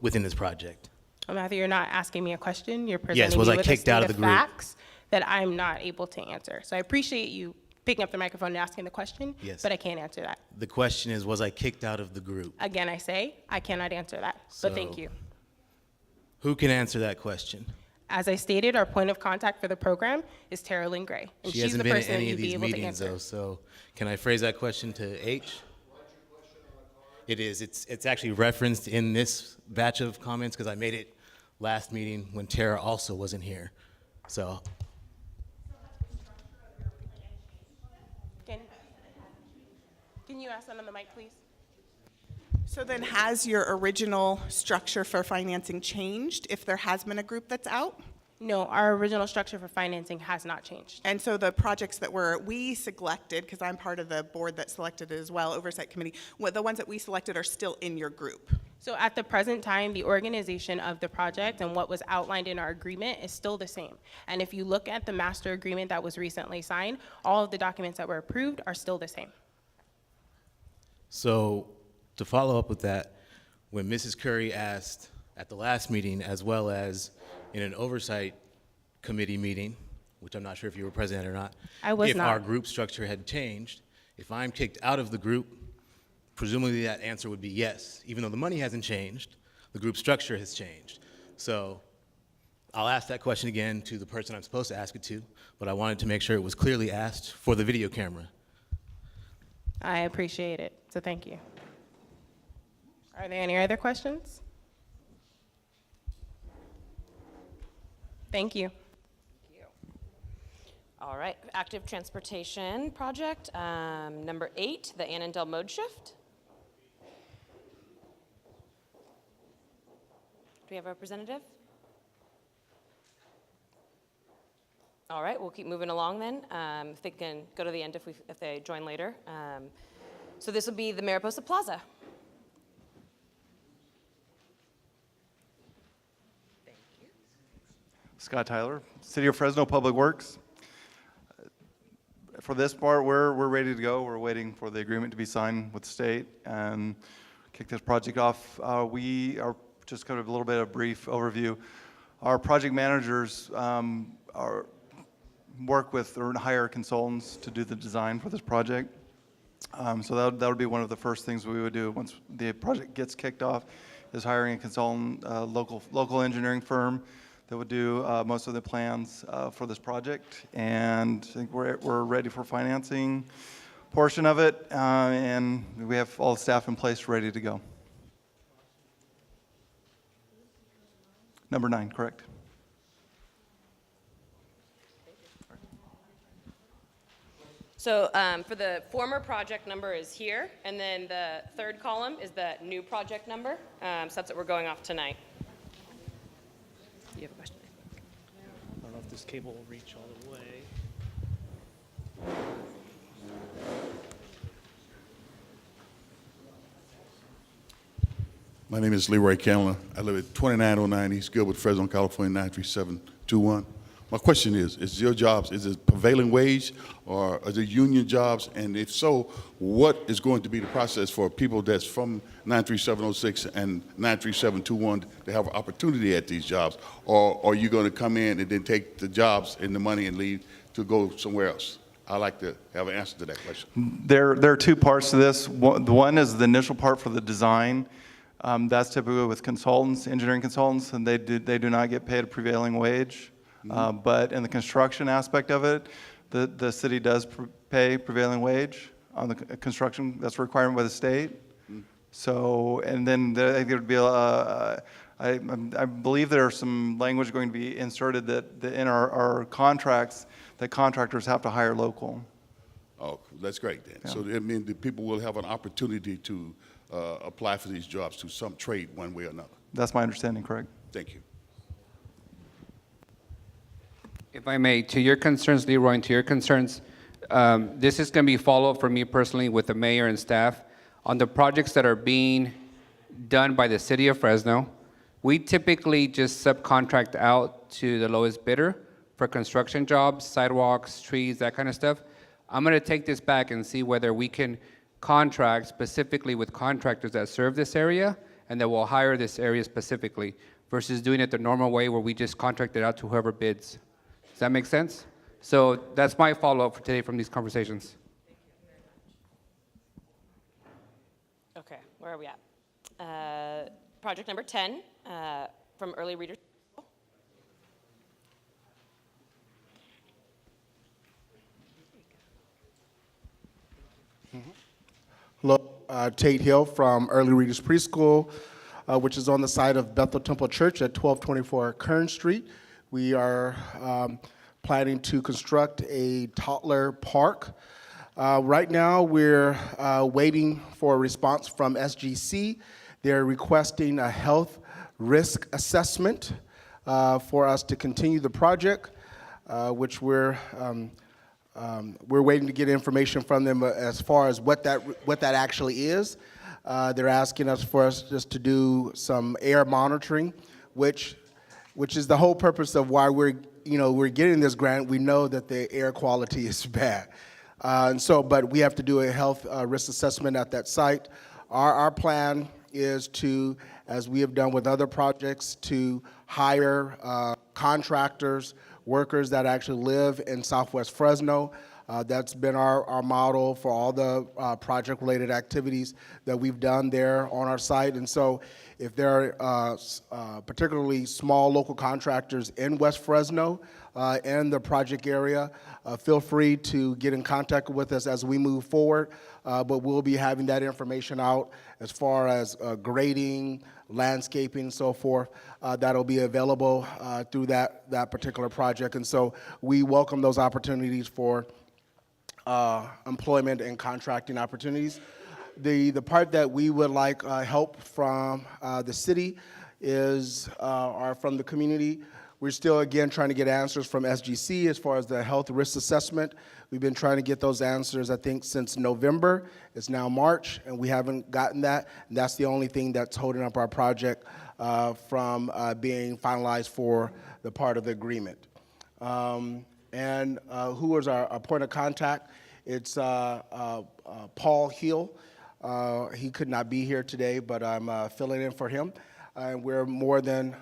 within this project. Well, Matthew, you're not asking me a question. You're presenting Yes, was me I with kicked a out state of the group? facts that I'm not able to answer. So I appreciate you picking up the microphone and asking the question, Yes. but I can't answer that. The question is, was I kicked out of the group? Again, I say I cannot answer that, So- but thank you. Who can answer that question? As I stated, our point of contact for the program is Tara Lynn Gray, and She she's hasn't the been at person that any you'd of be these able to meetings, answer. though, so can I phrase that question to H? It is. It's actually referenced in this batch of comments because I made it last meeting when Tara also wasn't here. So Can you ask that on the mic, please? So then has your original structure for financing changed if there has been a group that's out? No, our original structure for financing has not changed. And so the projects that we selected, because I'm part of the board that selected it as well, oversight committee, the ones that we selected are still in your group? So at the present time, the organization of the project and what was outlined in our agreement is still the same. And if you look at the master agreement that was recently signed, all of the documents that were approved are still the same. So to follow up with that, when Mrs. Curry asked at the last meeting, as well as in an oversight committee meeting, which I'm not sure if you were present or not, I was if not. our group structure had changed, if I'm kicked out of the group, presumably that answer would be yes. Even though the money hasn't changed, the group structure has changed. So I'll ask that question again to the person I'm supposed to ask it to, but I wanted to make sure it was clearly asked for the video camera. I appreciate it, so thank you. Are there any other questions? Thank you. All right, active transportation project, number 8, the Annandale mode shift. Do we have a representative? All right, we'll keep moving along then. If they can go to the end if they join later. So this will be the Mariposa Plaza. Scott Tyler, City of Fresno Public Works. For this part, we're ready to go. We're waiting for the agreement to be signed with the state and kick this project off. We are just kind of a little bit of a brief overview. Our project managers work with or hire consultants to do the design for this project. So that would be one of the first things we would do once the project gets kicked off, is hiring a consultant, local engineering firm that would do most of the plans for this project. And I think we're ready for financing portion of it, and we have all the staff in place ready to go. Number 9, correct. So for the former project number is here, and then the third column is the new project number. So that's what we're going off tonight. Do you have a question? I don't know if this cable will reach all the way. My name is Leroy Candler. I live at 2909 East Gilbert, Fresno, California, 93721. My question is your jobs, is it prevailing wage or are they union jobs? And if so, what is going to be the process for people that's from 93706 and 93721 to have an opportunity at these jobs? Or are you going to come in and then take the jobs and the money and leave to go somewhere else? I'd like to have an answer to that question. There are 2 parts to this. One is the initial part for the design. That's typically with consultants, engineering consultants, and they do not get paid a prevailing wage. But in the construction aspect of it, the city does pay prevailing wage on the construction. That's a requirement by the state. So, and then I think there would be I believe there's some language going to be inserted that in our contracts that contractors have to hire local. Oh, that's great then. Yeah. So I mean, the people will have an opportunity to apply for these jobs to some trade one way or another. That's my understanding, correct? Thank you. If I may, to your concerns, Leroy, and to your concerns, this is going to be follow-up for me personally with the mayor and staff on the projects that are being done by the city of Fresno. We typically just subcontract out to the lowest bidder for construction jobs, sidewalks, trees, that kind of stuff. I'm going to take this back and see whether we can contract specifically with contractors that serve this area and that will hire this area specifically versus doing it the normal way where we just contract it out to whoever bids. Does that make sense? So that's my follow-up for today from these conversations. Okay, where are we at? Project number 10, from Early Readers. Hello, Tate Hill from Early Readers Preschool, which is on the site of Bethel Temple Church at 1224 Kern Street. We are planning to construct a toddler park. Right now, we're waiting for a response from SGC. They're requesting a health risk assessment for us to continue the project, which we're waiting to get information from them as far as what that actually is. They're asking us for us just to do some air monitoring, which is the whole purpose of why we're getting this grant. We know that the air quality is bad, but we have to do a health risk assessment at that site. Our plan is to, as we have done with other projects, to hire contractors, workers that actually live in Southwest Fresno. That's been our model for all the project-related activities that we've done there on our site. And so if there are particularly small local contractors in West Fresno and the project area, feel free to get in contact with us as we move forward. But we'll be having that information out as far as grading, landscaping, and so forth. That'll be available through that particular project. And so we welcome those opportunities for employment and contracting opportunities. The part that we would like help from the city or from the community. We're still, again, trying to get answers from SGC as far as the health risk assessment. We've been trying to get those answers, I think, since November. It's now March, and we haven't gotten that. And that's the only thing that's holding up our project from being finalized for the part of the agreement. And who is our point of contact? It's Paul Hill. He could not be here today, but I'm filling in for him. And we're more than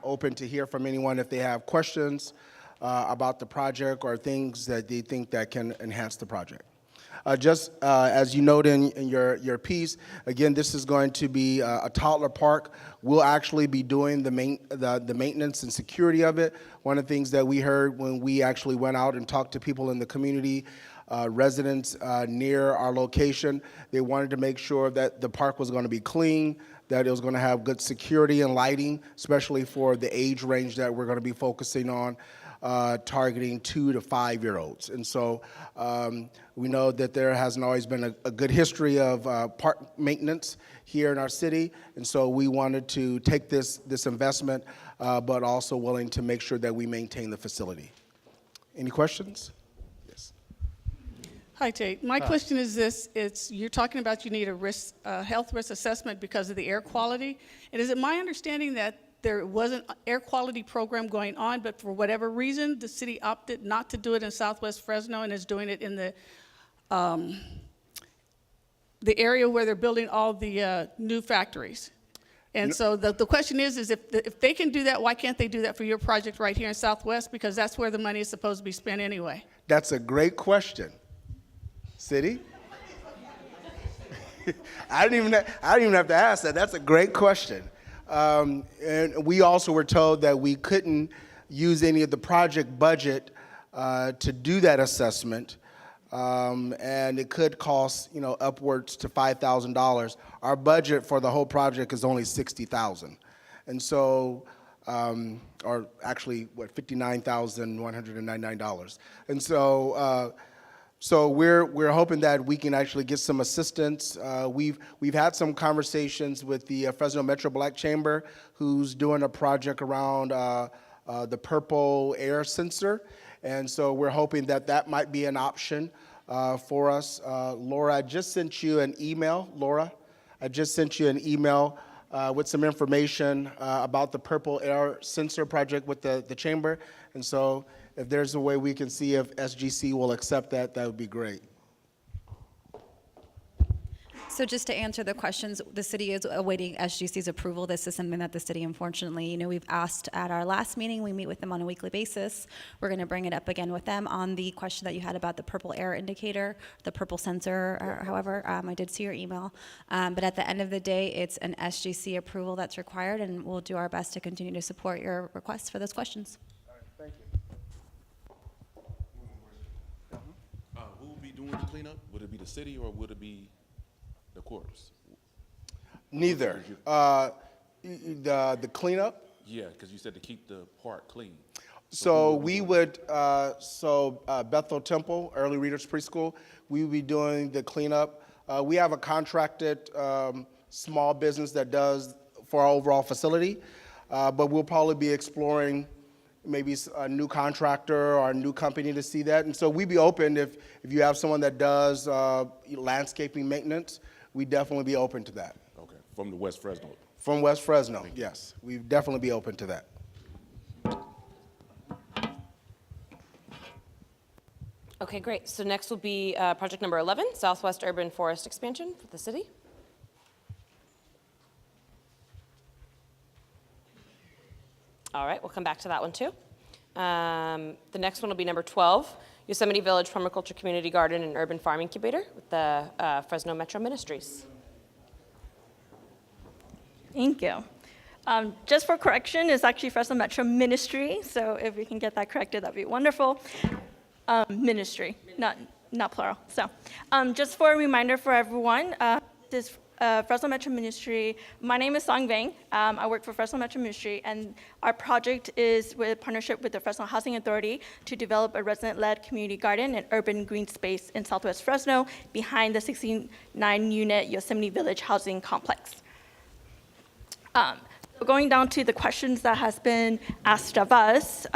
open to hear from anyone if they have questions about the project or things that they think that can enhance the project. Just as you note in your piece, again, this is going to be a toddler park. We'll actually be doing the maintenance and security of it. One of the things that we heard when we actually went out and talked to people in the community, residents near our location, they wanted to make sure that the park was going to be clean, that it was going to have good security and lighting, especially for the age range that we're going to be focusing on, targeting 2 to 5 year olds. And so we know that there hasn't always been a good history of park maintenance here in our city. And so we wanted to take this investment, but also willing to make sure that we maintain the facility. Any questions? Hi, Tate. My question is this. You're talking about you need a health risk assessment because of the air quality. And is it my understanding that there was an air quality program going on, but for whatever reason, the city opted not to do it in Southwest Fresno and is doing it in the area where they're building all the new factories? And so the question is if they can do that, why can't they do that for your project right here in Southwest? Because that's where the money is supposed to be spent anyway. That's a great question. City? I didn't even have to ask that. That's a great question. And we also were told that we couldn't use any of the project budget to do that assessment, and it could cost upwards to $5,000. Our budget for the whole project is only $60,000, and so or actually $59,199, and so. So we're hoping that we can actually get some assistance. We've had some conversations with the Fresno Metro Black Chamber, who's doing a project around the purple air sensor, and so we're hoping that might be an option for us. Laura, I just sent you an email. With some information about the purple air sensor project with the chamber, and so. If there's a way we can see if SGC will accept that, that would be great. So just to answer the questions, the city is awaiting SGC's approval. This is something that the city, unfortunately, we've asked at our last meeting. We meet with them on a weekly basis. We're going to bring it up again with them on the question that you had about the purple air indicator, the purple sensor, or however. I did see your email. But at the end of the day, it's an SGC approval that's required, and we'll do our best to continue to support your requests for those questions. Thank you. Who will be doing the cleanup? Would it be the city or would it be the corps? Neither. The cleanup? Yeah, because you said to keep the park clean. So we would, Bethel Temple, Early Readers Preschool, we would be doing the cleanup. We have a contracted small business that does for our overall facility, but we'll probably be exploring maybe a new contractor or a new company to see that. And so we'd be open if you have someone that does landscaping maintenance, we'd definitely be open to that. Okay, from the West Fresno. From West Fresno, yes. We'd definitely be open to that. Okay, great. So next will be project number 11, Southwest Urban Forest Expansion for the city. All right, we'll come back to that one too. The next one will be number 12, Yosemite Village Permaculture Community Garden and Urban Farm Incubator with the Fresno Metro Ministries. Thank you. Just for correction, it's actually Fresno Metro Ministry, so if we can get that corrected, that'd be wonderful. Ministry, not plural. So just for a reminder for everyone, this Fresno Metro Ministry, my name is Song Vang. I work for Fresno Metro Ministry, and our project is with partnership with the Fresno Housing Authority to develop a resident-led community garden and urban green space in Southwest Fresno behind the 69-unit Yosemite Village housing complex. Going down to the questions that has been asked of us,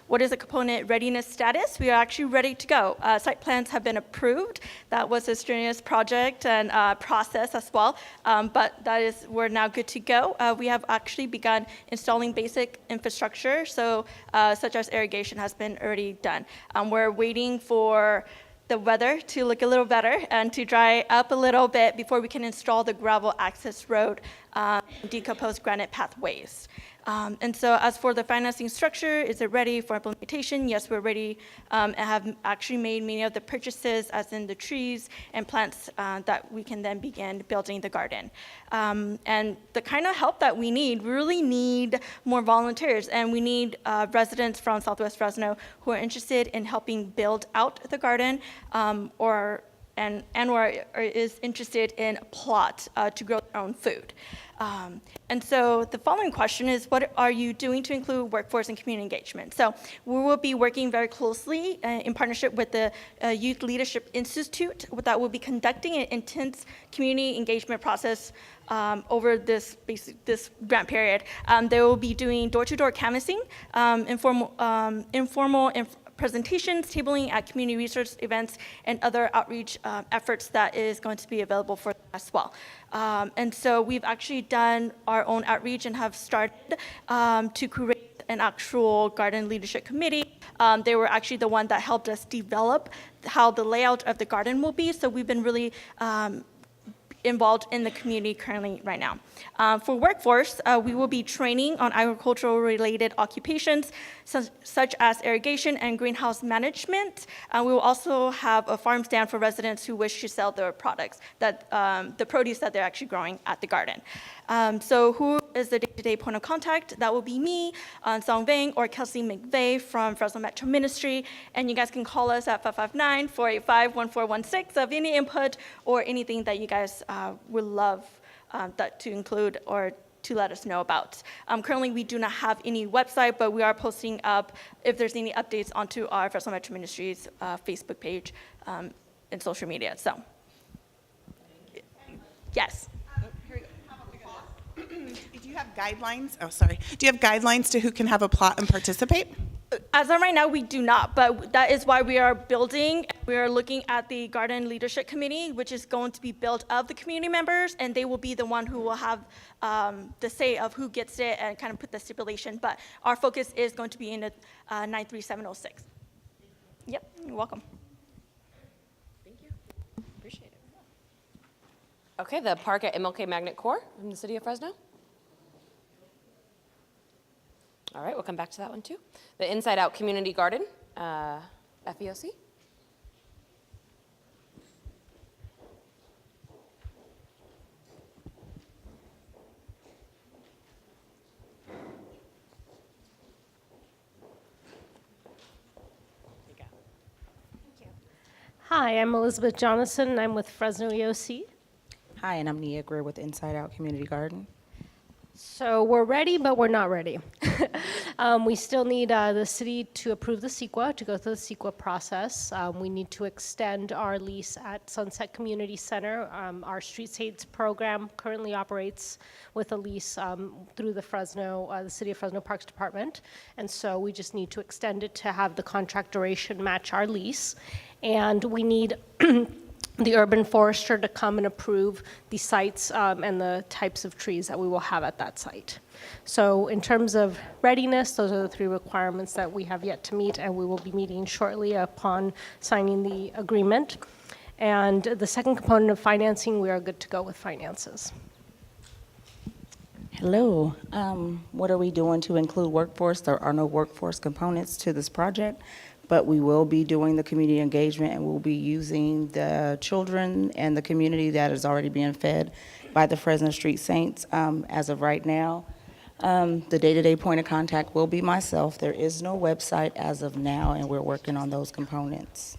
what is the component readiness status? We are actually ready to go. Site plans have been approved. That was a strenuous project and process as well, but we're now good to go. We have actually begun installing basic infrastructure, so such as irrigation has been already done. We're waiting for the weather to look a little better and to dry up a little bit before we can install the gravel access road, decomposed granite pathways. And so as for the financing structure, is it ready for implementation? Yes, we're ready and have actually made many of the purchases, as in the trees and plants that we can then begin building the garden. And the kind of help that we really need more volunteers, and we need residents from Southwest Fresno who are interested in helping build out the garden or is interested in a plot to grow their own food. And so the following question is, what are you doing to include workforce and community engagement? So we will be working very closely in partnership with the Youth Leadership Institute that will be conducting an intense community engagement process over this grant period. They will be doing door-to-door canvassing, informal presentations, tabling at community research events, and other outreach efforts that is going to be available for them as well. And so we've actually done our own outreach and have started to create an actual garden leadership committee. They were actually the one that helped us develop how the layout of the garden will be, so we've been really involved in the community currently right now. For workforce, we will be training on agricultural related occupations such as irrigation and greenhouse management. We will also have a farm stand for residents who wish to sell their products, the produce that they're actually growing at the garden. So who is the day-to-day point of contact? That will be me, Song Vang, or Kelsey McVeigh from Fresno Metro Ministry. And you guys can call us at 559-485-1416 of any input or anything that you guys would love that to include or to let us know about. Currently, we do not have any website, but we are posting up if there's any updates onto our Fresno Metro Ministries Facebook page and social media. So, yes. Do you have guidelines? Oh, sorry. Do you have guidelines to who can have a plot and participate? As of right now, we do not, but that is why we are building. We are looking at the Garden Leadership Committee, which is going to be built of the community members, and they will be the one who will have the say of who gets it and kind of put the stipulation. But our focus is going to be in the 93706. Yep, you're welcome. Thank you. Appreciate it. Okay, the park at MLK Magnet Corps in the city of Fresno. All right, we'll come back to that one too. The Inside Out Community Garden, FEOC. Hi, I'm Elizabeth Jonathan, and I'm with Fresno EOC. Hi, and I'm Nia Greer with Inside Out Community Garden. So we're ready, but we're not ready. We still need the city to approve the CEQA, to go through the CEQA process. We need to extend our lease at Sunset Community Center. Our Streetscapes program currently operates with a lease through the City of Fresno Parks Department. And so we just need to extend it to have the contract duration match our lease. And we need the urban forester to come and approve the sites and the types of trees that we will have at that site. So in terms of readiness, those are the 3 requirements that we have yet to meet, and we will be meeting shortly upon signing the agreement. And the second component of financing, we are good to go with finances. Hello. What are we doing to include workforce? There are no workforce components to this project, but we will be doing the community engagement, and we'll be using the children and the community that is already being fed by the Fresno Street Saints as of right now. The day-to-day point of contact will be myself. There is no website as of now, and we're working on those components.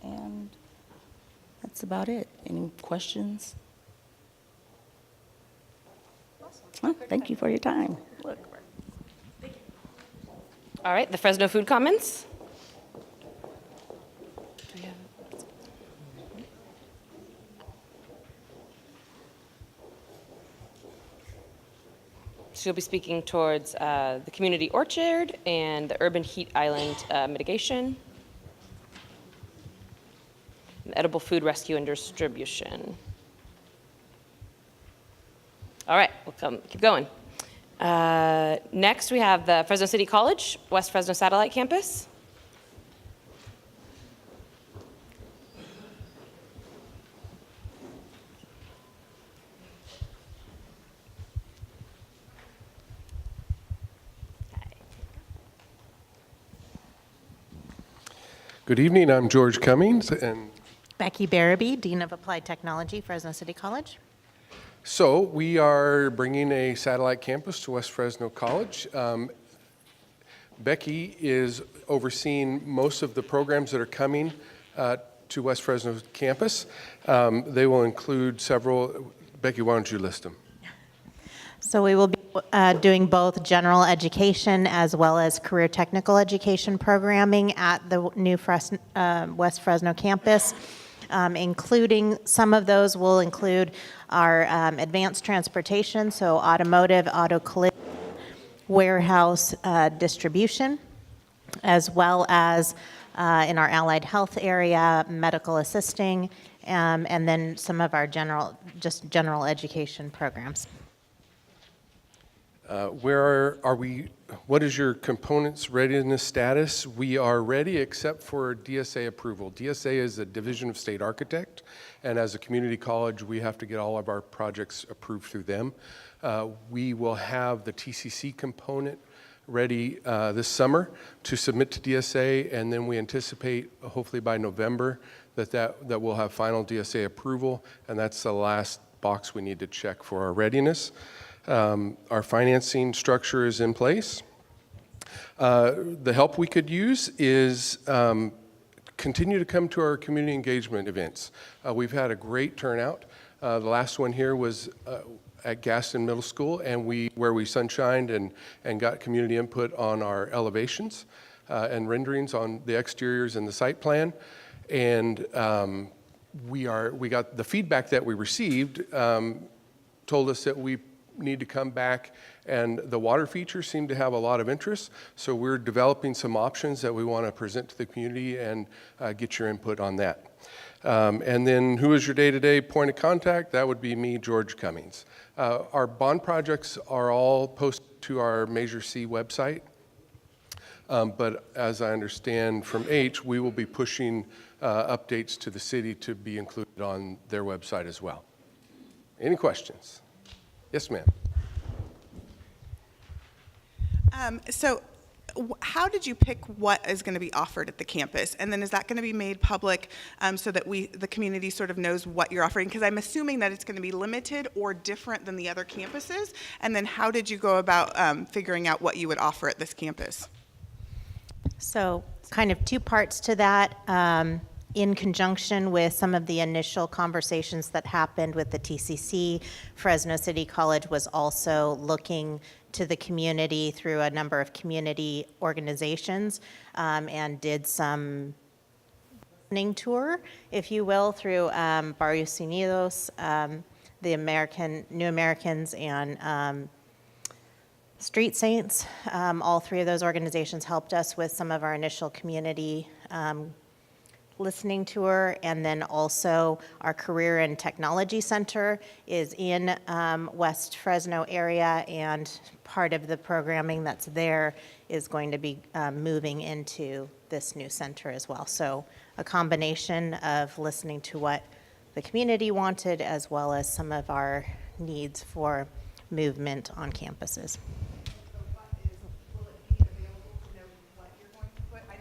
And that's about it. Any questions? Oh, thank you for your time. All right, the Fresno Food Commons. She'll be speaking towards the community orchard and the urban heat island mitigation, and edible food rescue and distribution. All right, we'll keep going. Next, we have the Fresno City College, West Fresno Satellite Campus. Good evening, I'm George Cummings, and Becky Barabee, Dean of Applied Technology, Fresno City College. so we are bringing a satellite campus to West Fresno College. Becky is overseeing most of the programs that are coming to West Fresno campus. They will include several. Becky, why don't you list them? So we will be doing both general education as well as career technical education programming at the new West Fresno campus, including some of those will include our advanced transportation, so automotive, auto collision, warehouse distribution, as well as in our allied health area, medical assisting, and then some of our general education programs. Where are we? What is your components readiness status? We are ready except for DSA approval. DSA is a Division of State Architect, and as a community college, we have to get all of our projects approved through them. We will have the TCC component ready this summer to submit to DSA, and then we anticipate, hopefully by November, that we'll have final DSA approval, and that's the last box we need to check for our readiness. Our financing structure is in place. The help we could use is continue to come to our community engagement events. We've had a great turnout. The last one here was at Gaston Middle School, and where we sunshined and got community input on our elevations and renderings on the exteriors and the site plan. And we got the feedback that we received told us that we need to come back, and the water features seem to have a lot of interest, so we're developing some options that we want to present to the community and get your input on that. And then who is your day-to-day point of contact? That would be me, George Cummings. Our bond projects are all posted to our Measure C website, but as I understand from H, we will be pushing updates to the city to be included on their website as well. Any questions? Yes, ma'am. How did you pick what is going to be offered at the campus? And then is that going to be made public so that the community sort of knows what you're offering? Because I'm assuming that it's going to be limited or different than the other campuses. And then how did you go about figuring out what you would offer at this campus? So kind of two parts to that. In conjunction with some of the initial conversations that happened with the TCC, Fresno City College was also looking to the community through a number of community organizations and did some listening tour, if you will, through Barrios Unidos, the New Americans, and Street Saints. All three of those organizations helped us with some of our initial community listening tour. And then also our Career and Technology Center is in West Fresno area, and part of the programming that's there is going to be moving into this new center as well. So a combination of listening to what the community wanted as well as some of our needs for movement on campuses.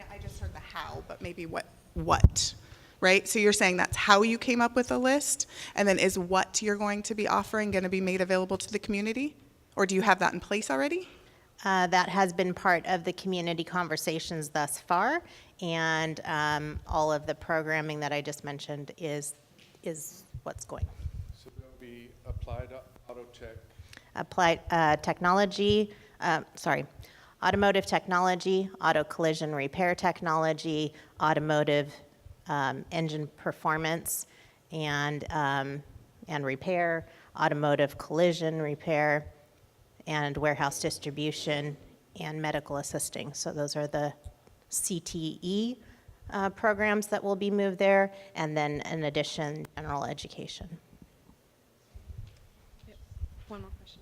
I just heard the how, but maybe what, right? So you're saying that's how you came up with the list, and then is what you're going to be offering going to be made available to the community? Or do you have that in place already? That has been part of the community conversations thus far, and all of the programming that I just mentioned is what's going. So there'll be applied auto tech. Applied technology, automotive technology, auto collision repair technology, automotive engine performance and repair, automotive collision repair, and warehouse distribution, and medical assisting. So those are the CTE programs that will be moved there, and then in addition, general education. One more question.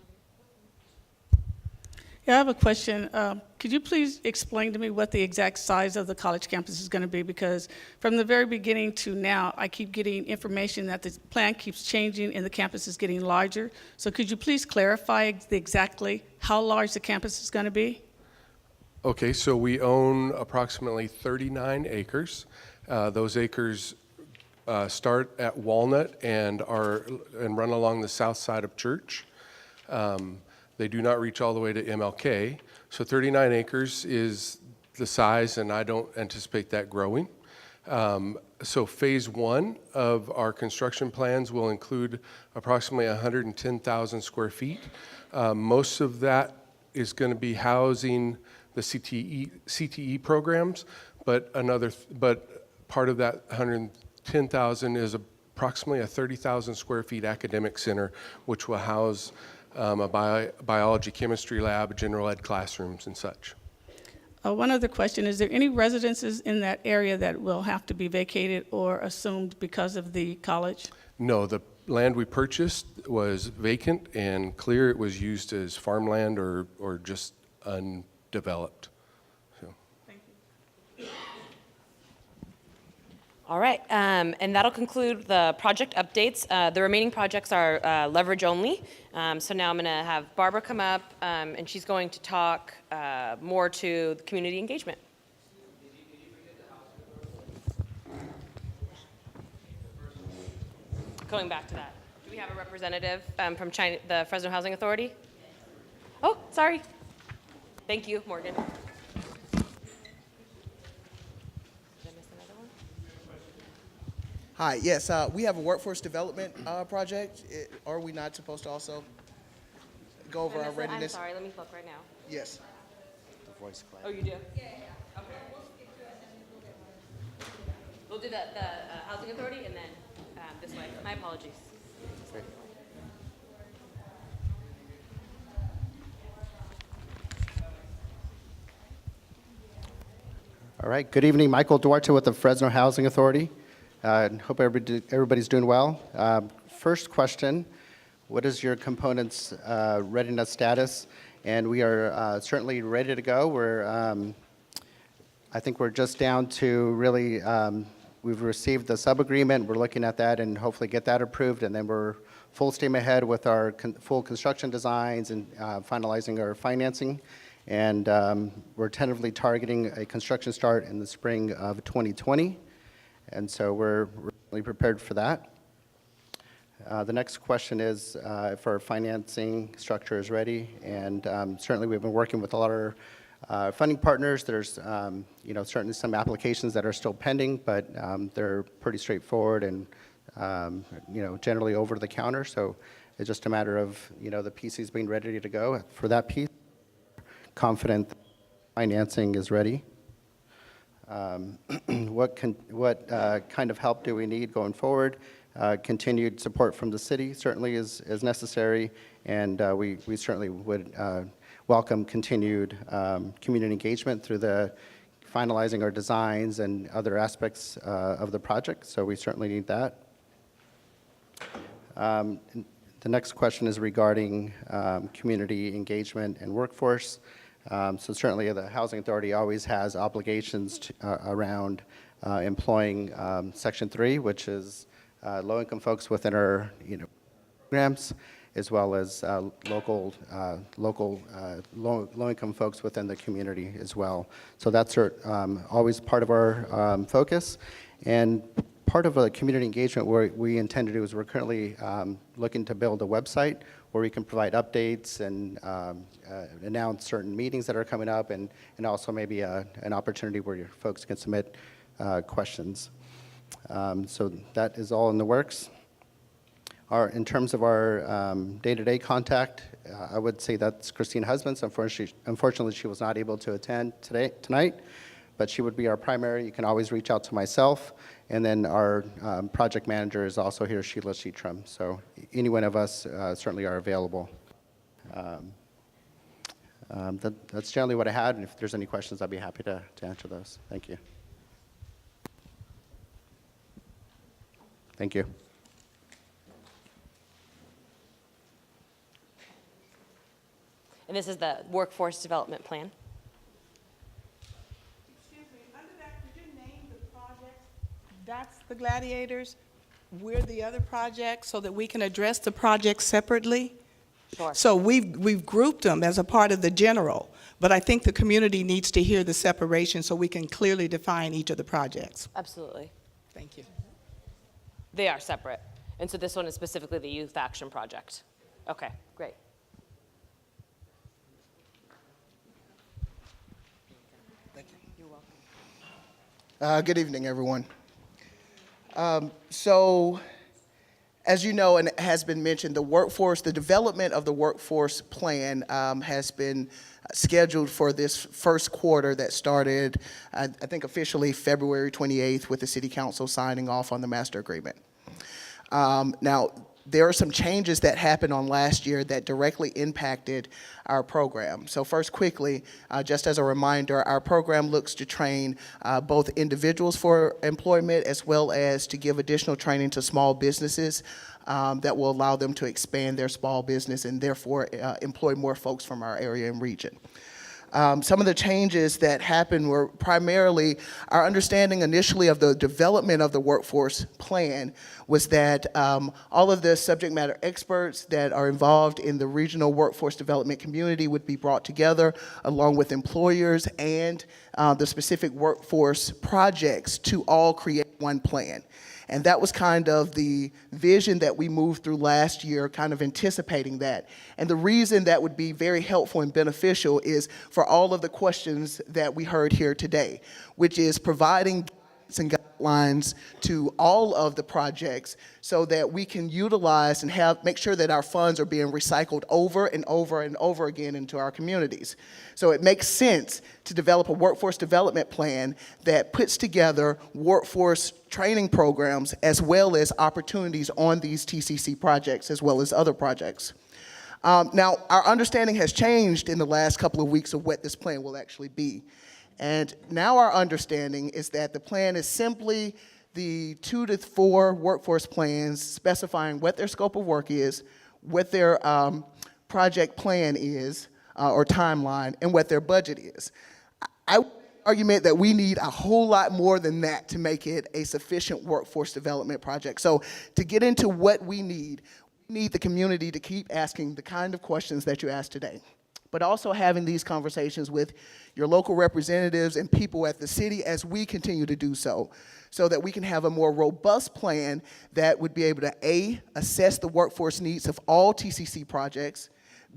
Yeah, I have a question. Could you please explain to me what the exact size of the college campus is going to be? Because from the very beginning to now, I keep getting information that the plan keeps changing and the campus is getting larger. So could you please clarify exactly how large the campus is going to be? Okay, so we own approximately 39 acres. Those acres start at Walnut and run along the south side of Church. They do not reach all the way to MLK. So 39 acres is the size, and I don't anticipate that growing. So phase one of our construction plans will include approximately 110,000 square feet. Most of that is going to be housing the CTE programs, but part of that 110,000 is approximately a 30,000 square feet academic center, which will house a biology, chemistry lab, general ed classrooms, and such. One other question, is there any residences in that area that will have to be vacated or assumed because of the college? No, the land we purchased was vacant and clear. It was used as farmland or just undeveloped. So. Thank you. All right, and that'll conclude the project updates. The remaining projects are leverage only. So now I'm going to have Barbara come up, and she's going to talk more to the community engagement. Going back to that, do we have a representative from the Fresno Housing Authority? Oh, sorry. Thank you, Morgan. Hi, yes, we have a workforce development project. Are we not supposed to also go over our readiness? I'm sorry, let me look right now. Yes. The voice class. Oh, you do? Yeah. Okay. We'll do the Housing Authority and then this way. My apologies. Great. All right, good evening. Michael Duarte with the Fresno Housing Authority. Hope everybody's doing well. First question, what is your components readiness status? And we are certainly ready to go. I think we're just down to really, we've received the sub-agreement. We're looking at that and hopefully get that approved, and then we're full steam ahead with our full construction designs and finalizing our financing. And we're tentatively targeting a construction start in the spring of 2020. And so we're really prepared for that. The next question is if our financing structure is ready. And certainly we've been working with a lot of funding partners. There's certainly some applications that are still pending, but they're pretty straightforward and generally over the counter. So it's just a matter of the PCs being ready to go for that piece. Confident financing is ready. What kind of help do we need going forward? Continued support from the city certainly is necessary, and we certainly would welcome continued community engagement through the finalizing our designs and other aspects of the project, so we certainly need that. The next question is regarding community engagement and workforce. So certainly the Housing Authority always has obligations around employing Section 3, which is low-income folks within our programs, as well as local low-income folks within the community as well. So that's always part of our focus. And part of the community engagement we intend to do is we're currently looking to build a website where we can provide updates and announce certain meetings that are coming up, and also maybe an opportunity where your folks can submit questions. So that is all in the works. In terms of our day-to-day contact, I would say that's Christine Husbands. Unfortunately, she was not able to attend tonight, but she would be our primary. You can always reach out to myself. And then our project manager is also here, Sheila Sheetram. So any one of us certainly are available. That's generally what I had. And if there's any questions, I'd be happy to answer those. Thank you. Thank you. And this is the workforce development plan. Excuse me, under that, could you name the projects? That's the Gladiators. We're the other projects, so that we can address the projects separately? Sure. So we've grouped them as a part of the general, but I think the community needs to hear the separation so we can clearly define each of the projects. Absolutely. Thank you. They are separate. And so this one is specifically the Youth Action Project. Okay, great. Good evening, everyone. So, as you know, and it has been mentioned, the development of the workforce plan has been scheduled for this first quarter that started, I think officially February 28th with the City Council signing off on the master agreement. Now, there are some changes that happened on last year that directly impacted our program. So first, quickly, just as a reminder, our program looks to train both individuals for employment as well as to give additional training to small businesses that will allow them to expand their small business and therefore employ more folks from our area and region. Some of the changes that happened were primarily our understanding initially of the development of the workforce plan was that all of the subject matter experts that are involved in the regional workforce development community would be brought together along with employers and the specific workforce projects to all create one plan. And that was kind of the vision that we moved through last year, kind of anticipating that. And the reason that would be very helpful and beneficial is for all of the questions that we heard here today, which is providing guidance and guidelines to all of the projects so that we can utilize and make sure that our funds are being recycled over and over and over again into our communities. So it makes sense to develop a workforce development plan that puts together workforce training programs as well as opportunities on these TCC projects as well as other projects. Now, our understanding has changed in the last couple of weeks of what this plan will actually be. And now our understanding is that the plan is simply the 2 to 4 workforce plans specifying what their scope of work is, what their project plan is, or timeline, and what their budget is. I would argument that we need a whole lot more than that to make it a sufficient workforce development project. So to get into what we need, need the community to keep asking the kind of questions that you asked today, but also having these conversations with your local representatives and people at the city as we continue to do so that we can have a more robust plan that would be able to, A, assess the workforce needs of all TCC projects,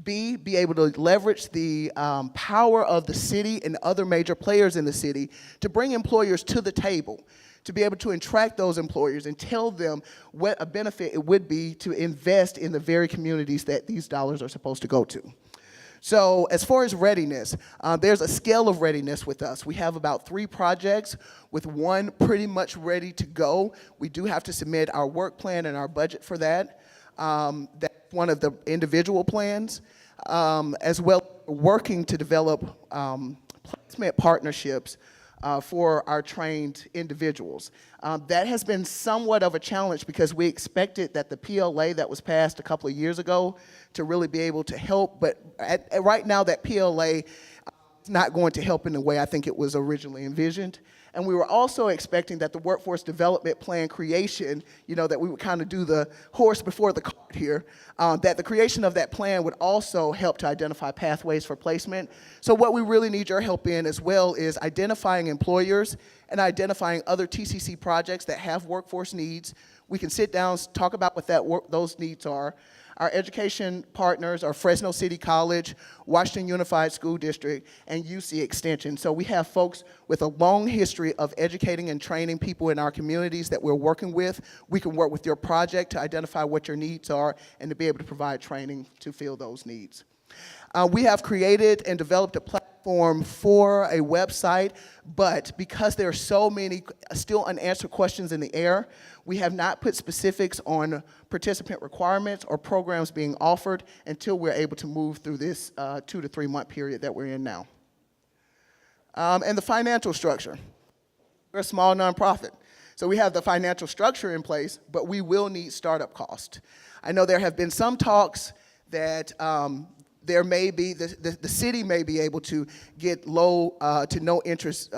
B, be able to leverage the power of the city and other major players in the city to bring employers to the table, to be able to attract those employers and tell them what a benefit it would be to invest in the very communities that these dollars are supposed to go to. So as far as readiness, there's a scale of readiness with us. We have about 3 projects with 1 pretty much ready to go. We do have to submit our work plan and our budget for that. That's one of the individual plans, as well working to develop placement partnerships for our trained individuals. That has been somewhat of a challenge because we expected that the PLA that was passed a couple of years ago to really be able to help, but right now that PLA is not going to help in the way I think it was originally envisioned. And we were also expecting that the workforce development plan creation, that we would kind of do the horse before the cart here, that the creation of that plan would also help to identify pathways for placement. So what we really need your help in as well is identifying employers and identifying other TCC projects that have workforce needs. We can sit down, talk about what those needs are. Our education partners are Fresno City College, Washington Unified School District, and UC Extension. So we have folks with a long history of educating and training people in our communities that we're working with. We can work with your project to identify what your needs are and to be able to provide training to fill those needs. We have created and developed a platform for a website, but because there are so many still unanswered questions in the air, we have not put specifics on participant requirements or programs being offered until we're able to move through this 2 to 3 month period that we're in now. And the financial structure. We're a small nonprofit. So we have the financial structure in place, but we will need startup cost. I know there have been some talks that there may be, the city may be able to get low to no interest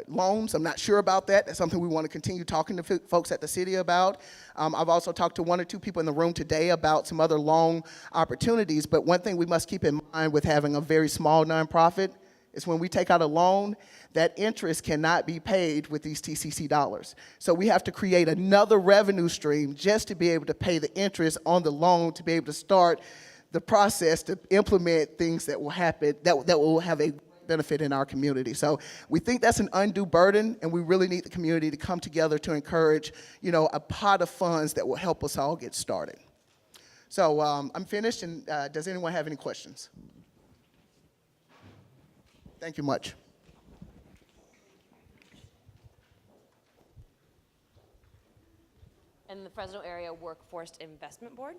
loans. I'm not sure about that. That's something we want to continue talking to folks at the city about. I've also talked to 1 or 2 people in the room today about some other loan opportunities, but one thing we must keep in mind with having a very small nonprofit is when we take out a loan, that interest cannot be paid with these TCC dollars. So we have to create another revenue stream just to be able to pay the interest on the loan to be able to start the process to implement things that will happen, that will have a benefit in our community. So we think that's an undue burden, and we really need the community to come together to encourage, a pot of funds that will help us all get started. So I'm finished, and does anyone have any questions? Thank you much. And the Fresno Area Workforce Investment Board?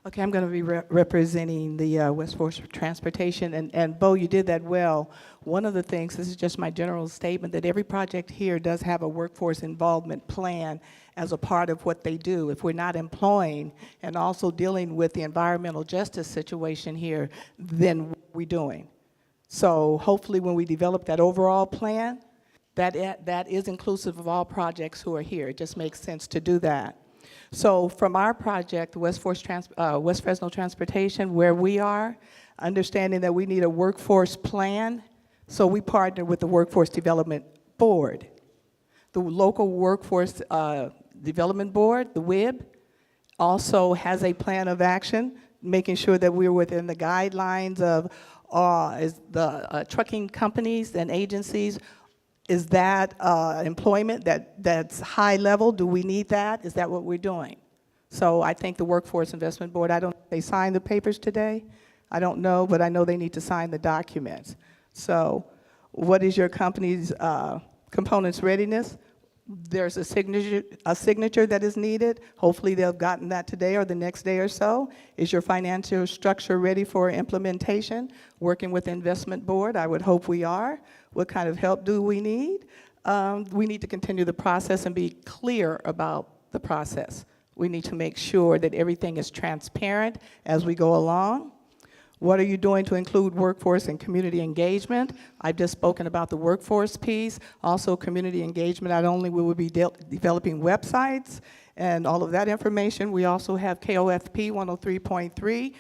Okay, I'm going to be representing the West Force Transportation, and Bo, you did that well. One of the things, this is just my general statement, that every project here does have a workforce involvement plan as a part of what they do. If we're not employing and also dealing with the environmental justice situation here, then what are we doing? So hopefully when we develop that overall plan, that is inclusive of all projects who are here. It just makes sense to do that. So from our project, West Fresno Transportation, where we are, understanding that we need a workforce plan, so we partner with the Workforce Development Board. The local Workforce Development Board, the WIB, also has a plan of action, making sure that we're within the guidelines of the trucking companies and agencies. Is that employment that's high level? Do we need that? Is that what we're doing? So I think the Workforce Investment Board, they signed the papers today? I don't know, but I know they need to sign the documents. So what is your company's components readiness? There's a signature that is needed. Hopefully they've gotten that today or the next day or so. Is your financial structure ready for implementation? Working with the investment board, I would hope we are. What kind of help do we need? We need to continue the process and be clear about the process. We need to make sure that everything is transparent as we go along. What are you doing to include workforce and community engagement? I've just spoken about the workforce piece. Also, community engagement, not only will we be developing websites and all of that information, we also have KOFP 103.3,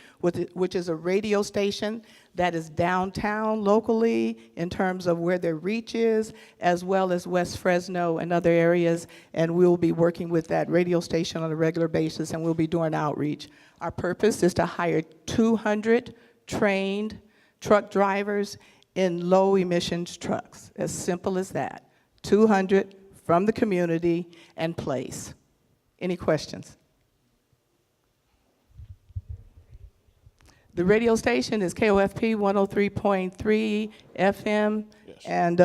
which is a radio station that is downtown locally in terms of where their reach is, as well as West Fresno and other areas, and we'll be working with that radio station on a regular basis, and we'll be doing outreach. Our purpose is to hire 200 trained truck drivers in low emissions trucks, as simple as that. 200 from the community and place. Any questions? The radio station is KOFP 103.3 FM, and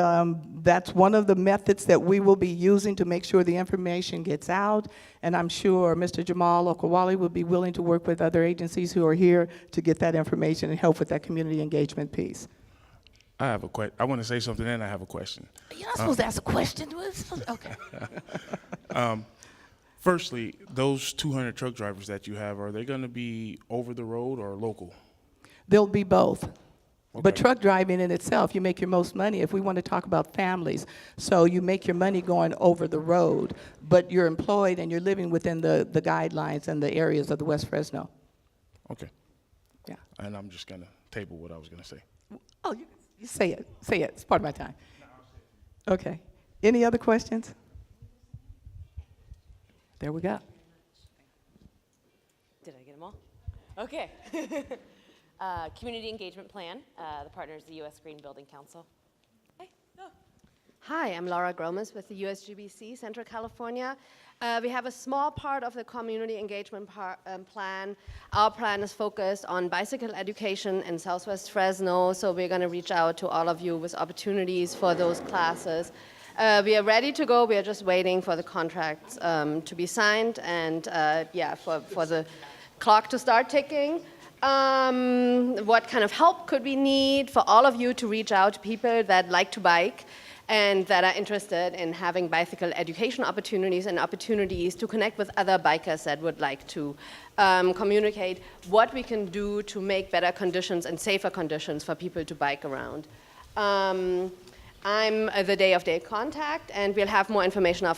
that's one of the methods that we will be using to make sure the information gets out, and I'm sure Mr. Jamal Okawali will be willing to work with other agencies who are here to get that information and help with that community engagement piece. I have a question. I want to say something, and I have a question. You're not supposed to ask a question. Okay. Firstly, those 200 truck drivers that you have, are they going to be over the road or local? They'll be both. But truck driving in itself, you make your most money if we want to talk about families. So you make your money going over the road, but you're employed and you're living within the guidelines and the areas of the West Fresno. Okay. Yeah. And I'm just going to table what I was going to say. Oh, you say it. Say it. It's part of my time. Okay. Any other questions? There we go. Did I get them all? Okay. Community engagement plan. The partner is the U.S. Green Building Council. Hi, I'm Laura Gromas with the USGBC Central California. We have a small part of the community engagement plan. Our plan is focused on bicycle education in Southwest Fresno, so we're going to reach out to all of you with opportunities for those classes. We are ready to go. We are just waiting for the contracts to be signed and for the clock to start ticking. What kind of help could we need for all of you to reach out to people that like to bike and that are interested in having bicycle education opportunities and opportunities to connect with other bikers that would like to communicate what we can do to make better conditions and safer conditions for people to bike around. I'm the day-of-day contact, and we'll have more information on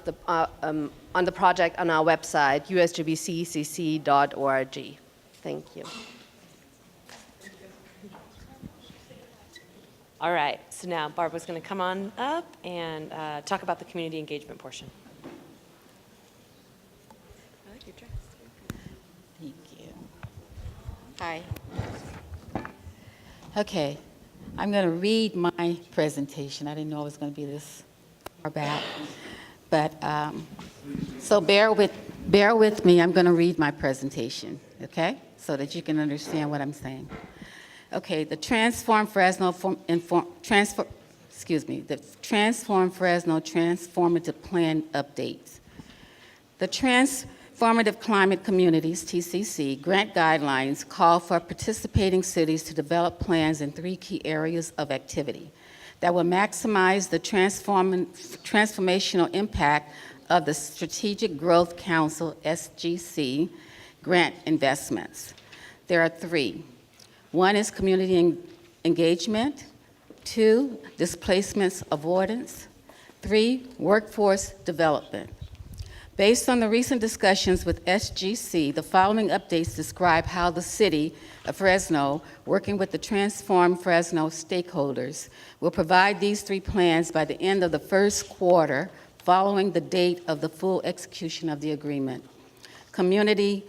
the project on our website, usgbccc.org. Thank you. All right, so now Barbara's going to come on up and talk about the community engagement portion. I like your dress. Thank you. Hi. Okay, I'm going to read my presentation. I didn't know it was going to be this far back, but so bear with me. I'm going to read my presentation, okay, so that you can understand what I'm saying. Okay, the Transform Fresno Transformative Plan updates. The Transformative Climate Communities, TCC, grant guidelines call for participating cities to develop plans in 3 key areas of activity that will maximize the transformational impact of the Strategic Growth Council, SGC, grant investments. There are 3. 1 is community engagement, 2, displacements avoidance, 3, workforce development. Based on the recent discussions with SGC, the following updates describe how the City of Fresno, working with the Transform Fresno stakeholders, will provide these 3 plans by the end of the first quarter following the date of the full execution of the agreement. Community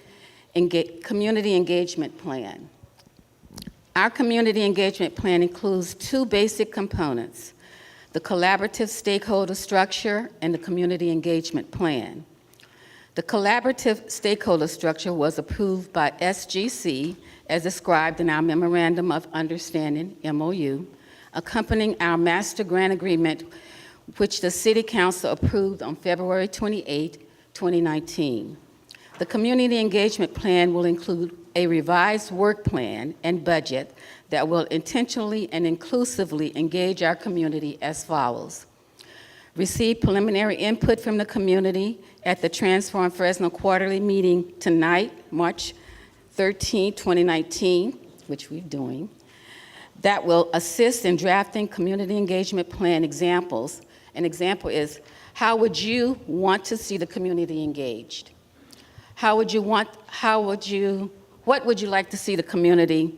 engagement plan. Our community engagement plan includes 2 basic components, the collaborative stakeholder structure and the community engagement plan. The collaborative stakeholder structure was approved by SGC as described in our Memorandum of Understanding, MOU, accompanying our Master Grant Agreement, which the City Council approved on February 28, 2019. The community engagement plan will include a revised work plan and budget that will intentionally and inclusively engage our community as follows. Receive preliminary input from the community at the Transform Fresno quarterly meeting tonight, March 13, 2019. which we're doing, that will assist in drafting community engagement plan examples. An example is, how would you want to see the community engaged? What would you like to see the community,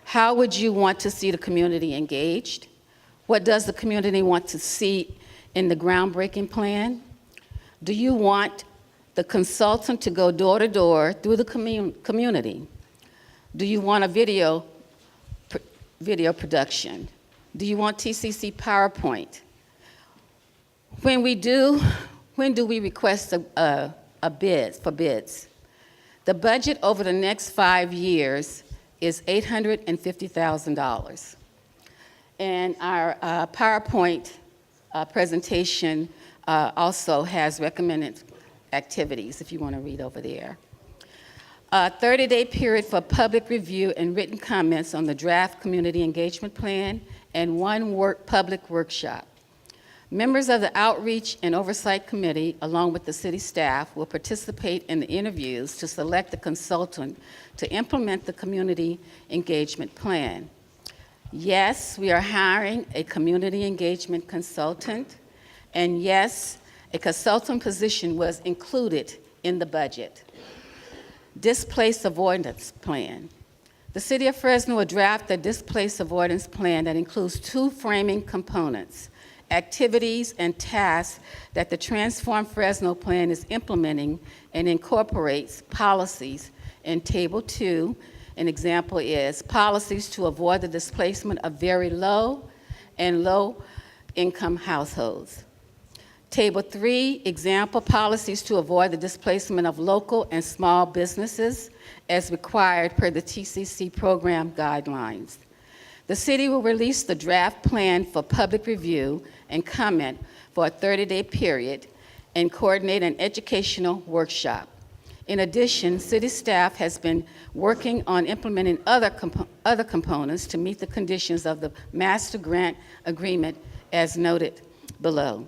how would you want to see the community engaged? What does the community want to see in the groundbreaking plan? Do you want the consultant to go door to door through the community? Do you want a video production? Do you want TCC PowerPoint? When do we request a bid for bids? The budget over the next 5 years is $850,000. And our PowerPoint presentation also has recommended activities, if you want to read over there. A 30-day period for public review and written comments on the draft community engagement plan, and one public workshop. Members of the Outreach and Oversight Committee, along with the city staff, will participate in the interviews to select a consultant to implement the community engagement plan. Yes, we are hiring a community engagement consultant, and yes, a consultant position was included in the budget. Displaced avoidance plan. The City of Fresno will draft a displaced avoidance plan that includes 2 framing components: activities and tasks that the Transform Fresno plan is implementing, and incorporates policies. In Table 2, an example is policies to avoid the displacement of very low and low-income households. Table 3, example policies to avoid the displacement of local and small businesses as required per the TCC program guidelines. The city will release the draft plan for public review and comment for a 30-day period and coordinate an educational workshop. In addition, city staff has been working on implementing other components to meet the conditions of the master grant agreement as noted below.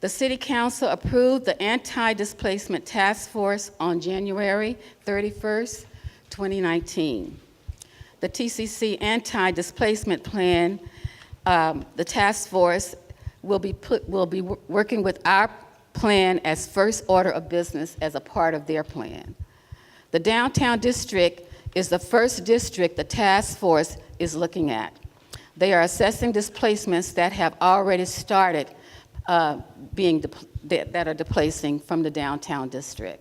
The City Council approved the Anti-Displacement Task Force on January 31st, 2019. The TCC Anti-Displacement Plan, the task force will be working with our plan as first order of business as a part of their plan. The downtown district is the first district the task force is looking at. They are assessing displacements that have already started that are displacing from the downtown district.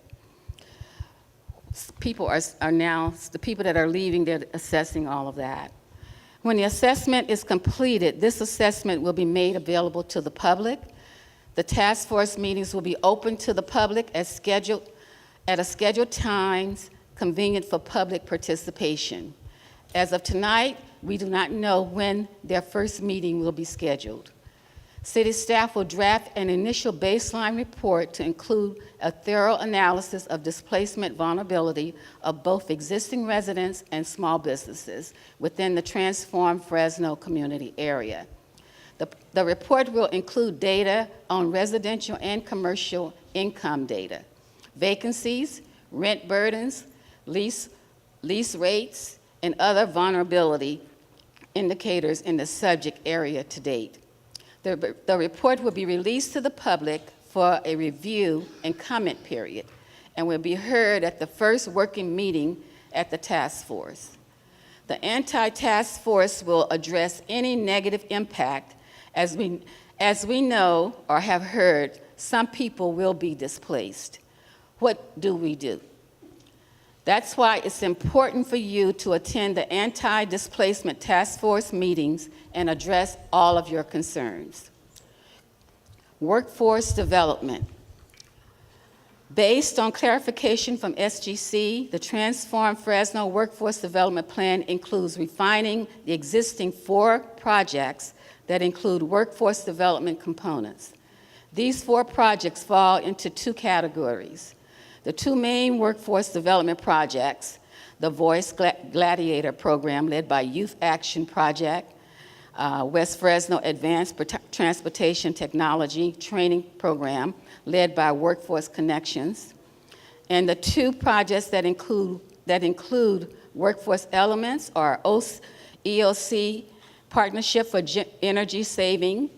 People are now, the people that are leaving, they're assessing all of that. When the assessment is completed, this assessment will be made available to the public. The task force meetings will be open to the public at a scheduled times convenient for public participation. As of tonight, we do not know when their first meeting will be scheduled. City staff will draft an initial baseline report to include a thorough analysis of displacement vulnerability of both existing residents and small businesses within the Transform Fresno community area. The report will include data on residential and commercial income data, vacancies, rent burdens, lease rates, and other vulnerability indicators in the subject area to date. The report will be released to the public for a review and comment period and will be heard at the first working meeting at the task force. The anti-task force will address any negative impact. As we know or have heard, some people will be displaced. What do we do? That's why it's important for you to attend the anti-displacement task force meetings and address all of your concerns. Workforce development. Based on clarification from SGC, the Transform Fresno Workforce Development Plan includes refining the existing 4 projects that include workforce development components. These 4 projects fall into 2 categories. The 2 main workforce development projects, the Voice Gladiator program led by Youth Action Project, West Fresno Advanced Transportation Technology Training Program led by Workforce Connections, and the 2 projects that include that include workforce elements or EOC Partnership for Energy Saving,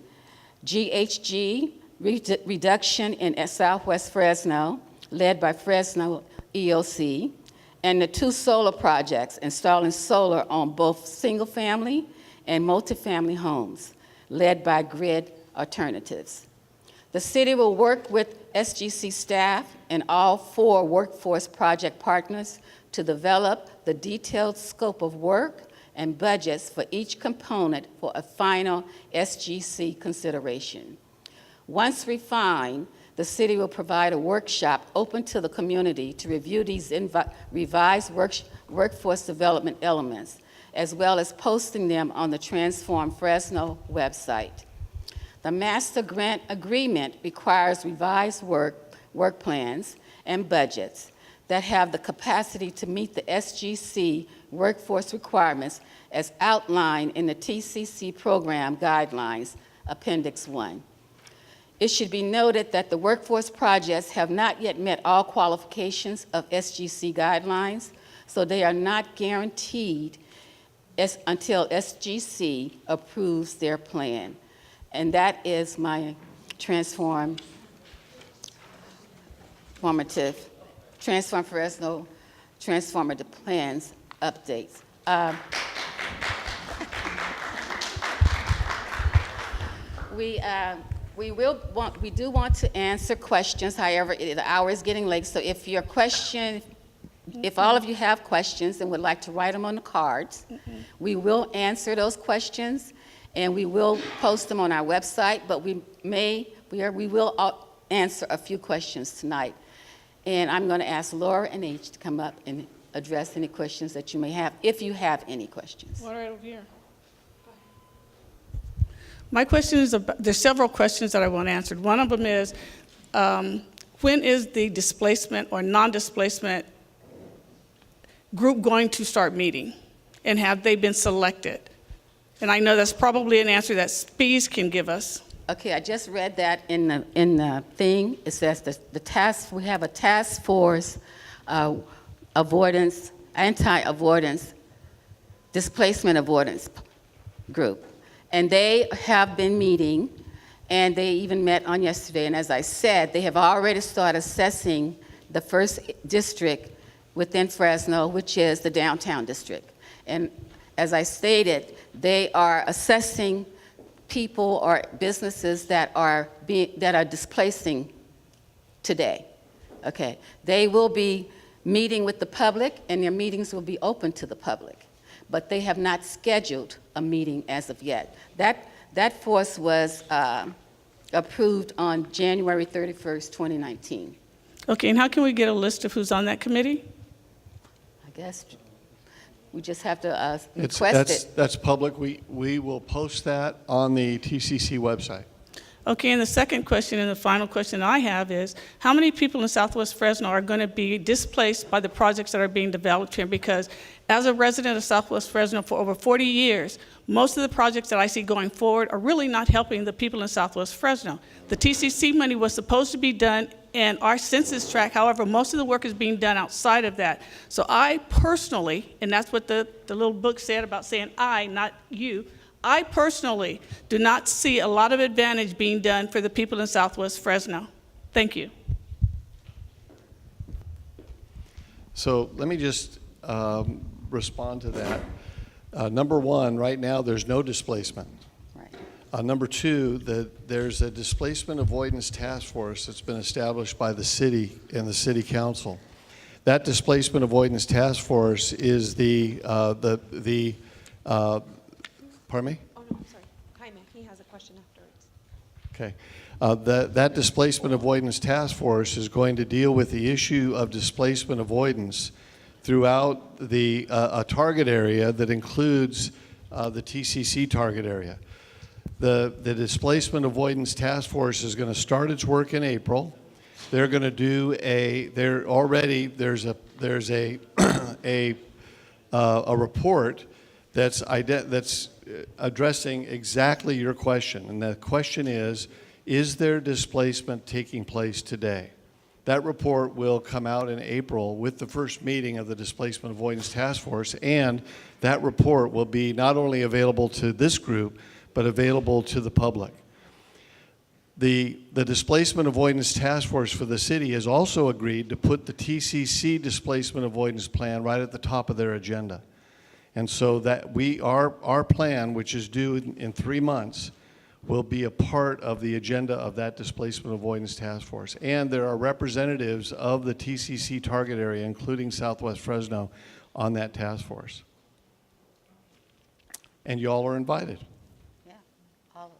GHG Reduction in Southwest Fresno, led by Fresno EOC, and the 2 solar projects installing solar on both single-family and multifamily homes, led by Grid Alternatives. The city will work with SGC staff and all 4 workforce project partners to develop the detailed scope of work and budgets for each component for a final SGC consideration. Once refined, the city will provide a workshop open to the community to review these revised workforce development elements, as well as posting them on the Transform Fresno website. The master grant agreement requires revised work plans and budgets that have the capacity to meet the SGC workforce requirements as outlined in the TCC program guidelines, Appendix 1. It should be noted that the workforce projects have not yet met all qualifications of SGC guidelines, so they are not guaranteed until SGC approves their plan. And that is my Transform Fresno transformative plans updates. We do want to answer questions. However, the hour is getting late, so if all of you have questions and would like to write them on the cards, we will answer those questions and we will post them on our website, but we will answer a few questions tonight. And I'm going to ask Laura and H to come up and address any questions that you may have, if you have any questions. One right over here. My question is there's several questions that I want answered. One of them is, when is the displacement or non-displacement group going to start meeting? And have they been selected? And I know that's probably an answer that SPEES can give us. Okay, I just read that in the thing. It says we have a task force anti-avoidance, displacement avoidance group. And they have been meeting, and they even met on yesterday. And as I said, they have already started assessing the first district within Fresno, which is the downtown district. And as I stated, they are assessing people or businesses that are displacing today. Okay, they will be meeting with the public, and their meetings will be open to the public, but they have not scheduled a meeting as of yet. That force was approved on January 31st, 2019. Okay, and how can we get a list of who's on that committee? I guess we just have to request it. That's public. We will post that on the TCC website. Okay, and the second question and the final question I have is, how many people in Southwest Fresno are going to be displaced by the projects that are being developed here? Because as a resident of Southwest Fresno for over 40 years, most of the projects that I see going forward are really not helping the people in Southwest Fresno. The TCC money was supposed to be done in our census tract. However, most of the work is being done outside of that. So I personally, and that's what the little book said about saying I, not you, I personally do not see a lot of advantage being done for the people in Southwest Fresno. Thank you. So let me just respond to that. Number one, right now there's no displacement. Right. Number two, there's a displacement avoidance task force that's been established by the city and the city council. That displacement avoidance task force is pardon me? Oh, no, I'm sorry. Jaime, he has a question afterwards. Okay. That displacement avoidance task force is going to deal with the issue of displacement avoidance throughout a target area that includes the TCC target area. The displacement avoidance task force is going to start its work in April. They're going to do there's a report that's addressing exactly your question, and the question is there displacement taking place today? That report will come out in April with the first meeting of the Displacement Avoidance Task Force, and that report will be not only available to this group, but available to the public. The Displacement Avoidance Task Force for the city has also agreed to put the TCC Displacement Avoidance Plan right at the top of their agenda. And so that our plan, which is due in 3 months, will be a part of the agenda of that Displacement Avoidance Task Force. And there are representatives of the TCC target area, including Southwest Fresno, on that task force. And y'all are invited. Yeah, all of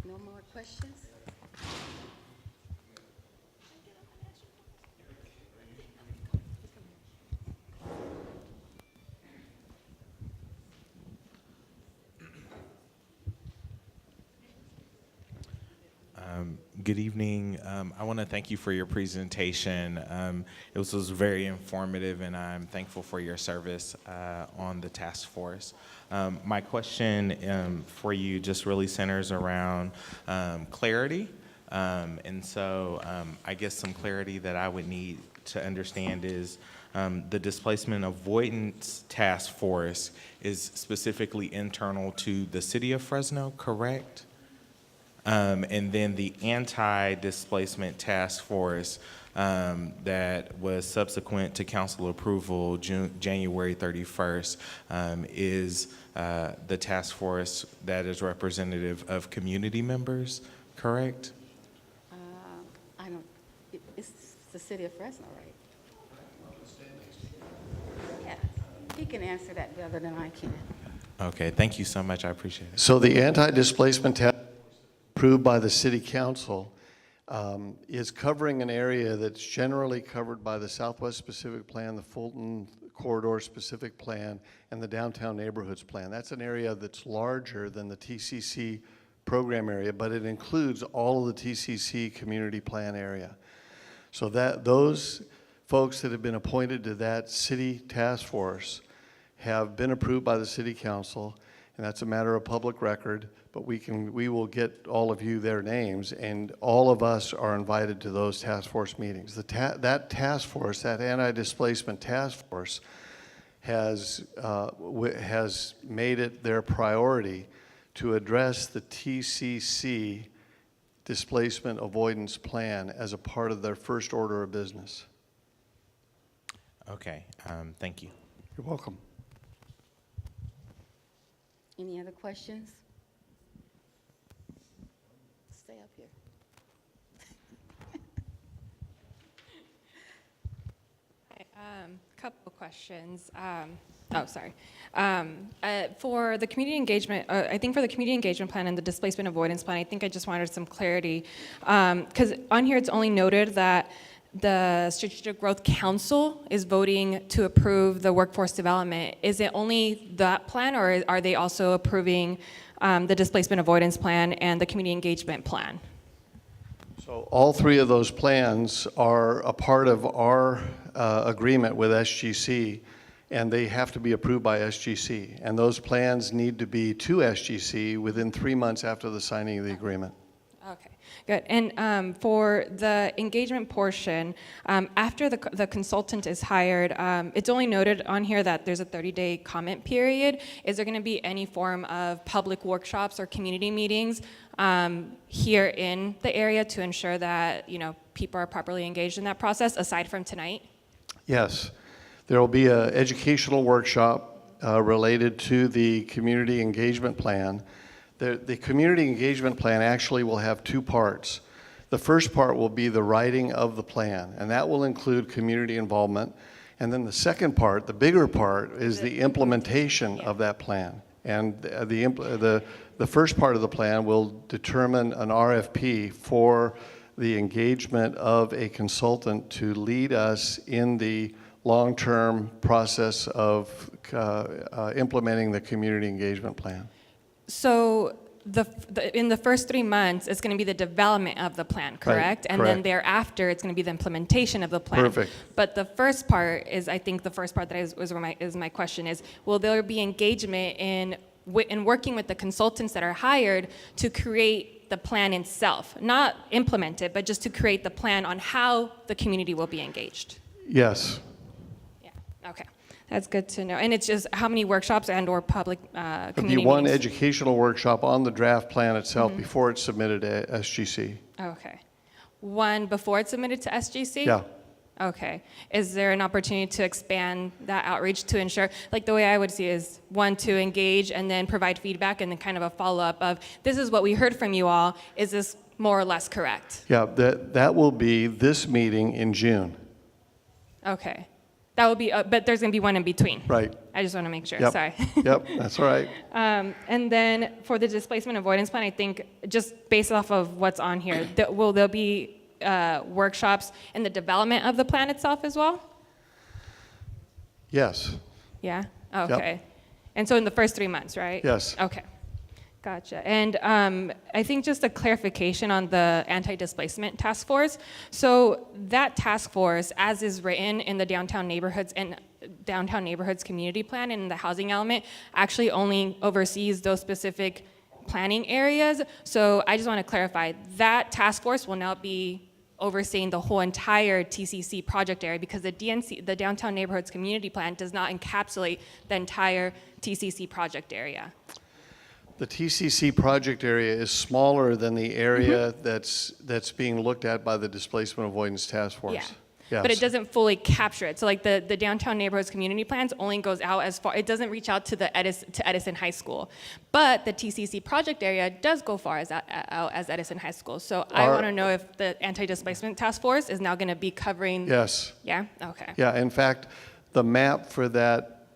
you. No more questions? Good evening. I want to thank you for your presentation. It was very informative, and I'm thankful for your service on the task force. My question for you just really centers around clarity. And so I guess some clarity that I would need to understand is the Displacement Avoidance Task Force is specifically internal to the city of Fresno, correct? And then the Anti-Displacement Task Force that was subsequent to council approval January 31st is the task force that is representative of community members, correct? I don't, it's the city of Fresno, right? Yeah, he can answer that better than I can. Okay, thank you so much. I appreciate it. So the anti-displacement task approved by the city council is covering an area that's generally covered by the Southwest Specific Plan, the Fulton Corridor Specific Plan, and the Downtown Neighborhoods Plan. That's an area that's larger than the TCC program area, but it includes all of the TCC community plan area. So that those folks that have been appointed to that city task force have been approved by the city council, and that's a matter of public record, but we will get all of you their names, and all of us are invited to those task force meetings. That task force, that anti-displacement task force, has made it their priority to address the TCC displacement avoidance plan as a part of their first order of business. Okay, thank you. You're welcome. Any other questions? Stay up here. Couple of questions. For the community engagement, I think for the community engagement plan and the displacement avoidance plan, I think I just wanted some clarity. Because on here it's only noted that the Strategic Growth Council is voting to approve the workforce development. Is it only that plan, or are they also approving the displacement avoidance plan and the community engagement plan? So all three of those plans are a part of our agreement with SGC, and they have to be approved by SGC. And those plans need to be to SGC within 3 months after the signing of the agreement. Okay, good. And for the engagement portion, after the consultant is hired, it's only noted on here that there's a 30-day comment period. Is there going to be any form of public workshops or community meetings here in the area to ensure that people are properly engaged in that process, aside from tonight? Yes. There will be an educational workshop related to the community engagement plan. The community engagement plan actually will have two parts. The first part will be the writing of the plan, and that will include community involvement. And then the second part, the bigger part, is the implementation of that plan. And the first part of the plan will determine an RFP for the engagement of a consultant to lead us in the long-term process of implementing the community engagement plan. So in the first 3 months, it's going to be the development of the plan, correct? Right, and correct. then thereafter, it's going to be the implementation of the plan. Perfect. But the first part is, I think the first part that is my question is, will there be engagement in working with the consultants that are hired to create the plan itself, not implement it, but just to create the plan on how the community will be engaged. Yes. Okay, that's good to know. And it's just how many workshops and/or public It'd community be one meetings? educational workshop on the draft plan itself before it's submitted to SGC. Okay. One before it's submitted to SGC? Yeah. Okay. Is there an opportunity to expand that outreach to ensure, like the way I would see it is, one, to engage and then provide feedback and then kind of a follow-up of, this is what we heard from you all, is this more or less correct? Yeah, that will be this meeting in June. Okay. That will be, but there's going to be one in between. Right. I just want to make sure. Yep. Sorry. Yep, that's all right. And then for the displacement avoidance plan, I think just based off of what's on here, will there be workshops in the development of the plan itself as well? Yes. Yeah? Okay. And so in the first 3 months, right? Yes. Okay. Gotcha. And I think just a clarification on the anti-displacement task force. So that task force, as is written in the downtown neighborhoods community plan and the housing element, actually only oversees those specific planning areas. So I just want to clarify, that task force will now be overseeing the whole entire TCC project area because the DNC, the Downtown Neighborhoods Community Plan, does not encapsulate the entire TCC project area. The TCC project area is smaller than the area that's being looked at by the Displacement Avoidance Task Force. Yeah. Yes. But it doesn't fully capture it. So like the Downtown Neighborhoods Community Plans only goes out as far, it doesn't reach out to the Edison High School. But the TCC project area does go far out as Edison High School. So I want to know if the Anti-Displacement Task Force is now going to be covering. Yes. Yeah? Okay. Yeah, in fact, the map for that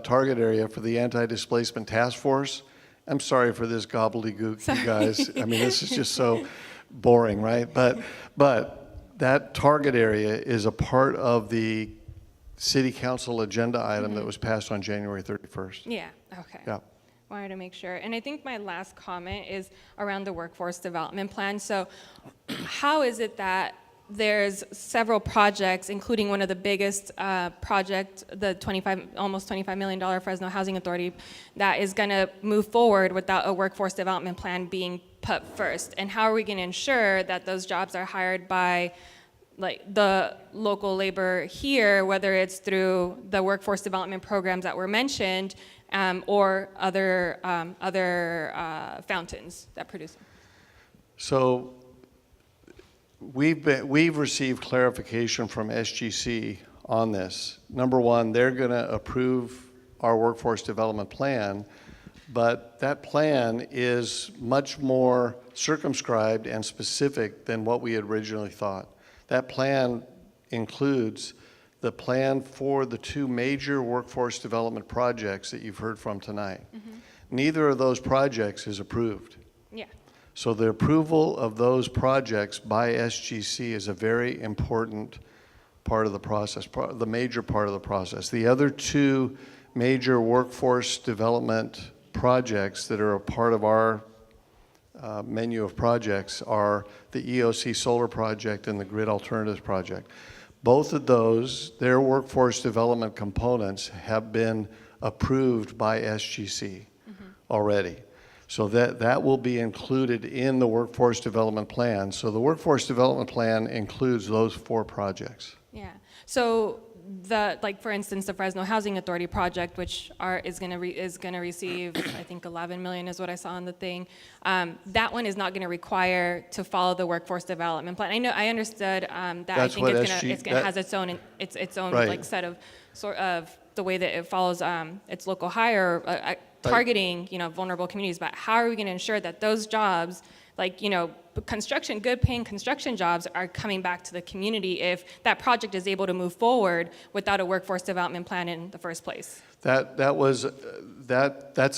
target area for the Anti-Displacement Task Force, I'm sorry for this gobbledygook, you guys. I mean, this is just so boring, right? But that target area is a part of the city council agenda item that was passed on January 31st. Yeah, okay. Yeah. Wanted to make sure. And I think my last comment is around the workforce development plan. So how is it that there's several projects, including one of the biggest project, the almost $25 million Fresno Housing Authority, that is going to move forward without a workforce development plan being put first? And how are we going to ensure that those jobs are hired by like the local labor here, whether it's through the workforce development programs that were mentioned or other fountains that produce them? So we've received clarification from SGC on this. Number one, they're going to approve our workforce development plan, but that plan is much more circumscribed and specific than what we had originally thought. That plan includes the plan for the two major workforce development projects that you've heard from tonight. Neither of those projects is approved. Yeah. So the approval of those projects by SGC is a very important part of the process, the major part of the process. The other two major workforce development projects that are a part of our menu of projects are the EOC Solar Project and the Grid Alternatives Project. Both of those, their workforce development components have been approved by SGC already. So that will be included in the workforce development plan. So the workforce development plan includes those 4 projects. Yeah. So like for instance, the Fresno Housing Authority project, which is going to receive, I think, 11 million is what I saw on the thing. That one is not going to require to follow the workforce development plan. I understood that. That's I think what it has its own Right. like set of sort of the way that it follows its local hire targeting vulnerable communities. But how are we going to ensure that those jobs, like construction, good paying construction jobs, are coming back to the community if that project is able to move forward without a workforce development plan in the first place? That's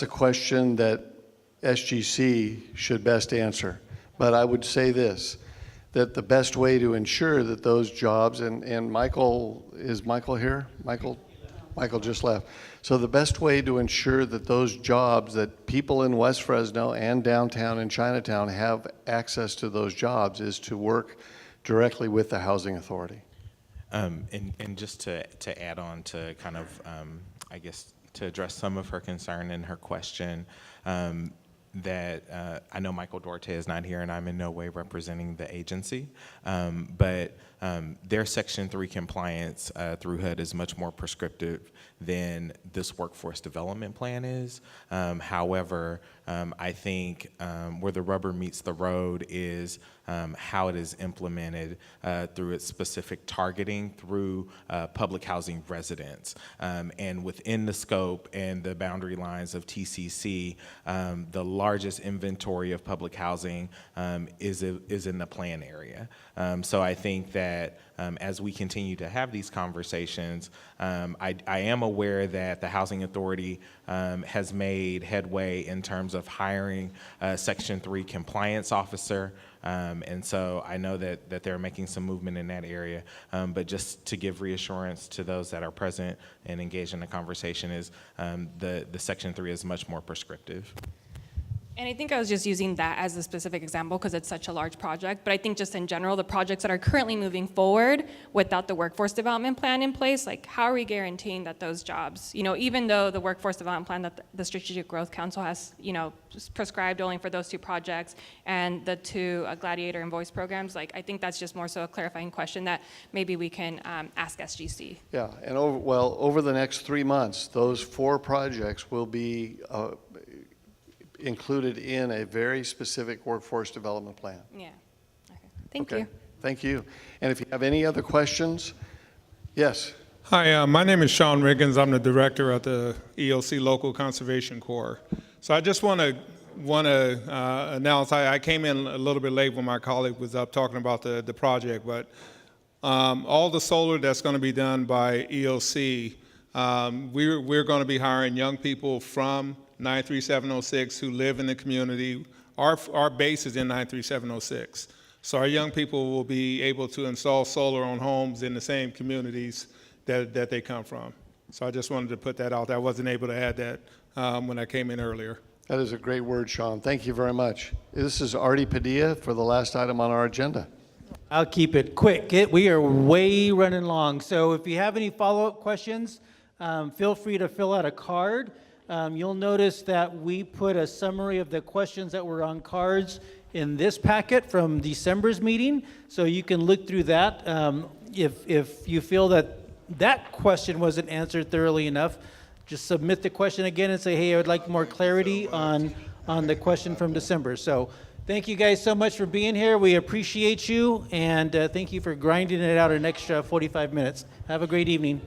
a question that SGC should best answer. But I would say this, that the best way to ensure that those jobs, and Michael, is Michael here? Michael just left. So the best way to ensure that those jobs, that people in West Fresno and downtown and Chinatown have access to those jobs, is to work directly with the housing authority. And just to add on to kind of, I guess, to address some of her concern and her question, I know Michael Duarte is not here, and I'm in no way representing the agency, but their Section 3 compliance through HUD is much more prescriptive than this workforce development plan is. However, I think where the rubber meets the road is how it is implemented through its specific targeting through public housing residents. And within the scope and the boundary lines of TCC, the largest inventory of public housing is in the plan area. So I think that as we continue to have these conversations, I am aware that the Housing Authority has made headway in terms of hiring a Section 3 compliance officer. And so I know that they're making some movement in that area. But just to give reassurance to those that are present and engaged in the conversation is the Section 3 is much more prescriptive. And I think I was just using that as a specific example because it's such a large project. But I think just in general, the projects that are currently moving forward without the workforce development plan in place, like how are we guaranteeing that those jobs, even though the workforce development plan that the Strategic Growth Council has, prescribed only for those two projects and the two Gladiator and Voice programs, I think that's just more so a clarifying question that maybe we can ask SGC. Yeah, and over the next 3 months, those 4 projects will be included in a very specific workforce development plan. Yeah. Okay. Thank you. Thank you. And if you have any other questions, yes. Hi, my name is Sean Riggins. I'm the director at the EOC Local Conservation Corps. So I just want to announce, I came in a little bit late when my colleague was up talking about the project, but all the solar that's going to be done by EOC, we're going to be hiring young people from 93706 who live in the community. Our base is in 93706. So our young people will be able to install solar on homes in the same communities that they come from. So I just wanted to put that out there. I wasn't able to add that when I came in earlier. That is a great word, Sean. Thank you very much. This is Artie Padilla for the last item on our agenda. I'll keep it quick. We are way running long. So if you have any follow-up questions, feel free to fill out a card. You'll notice that we put a summary of the questions that were on cards in this packet from December's meeting, so you can look through that. If you feel that question wasn't answered thoroughly enough, just submit the question again and say, hey, I would like more clarity on the question from December. So thank you guys so much for being here. We appreciate you, and thank you for grinding it out an extra 45 minutes. Have a great evening.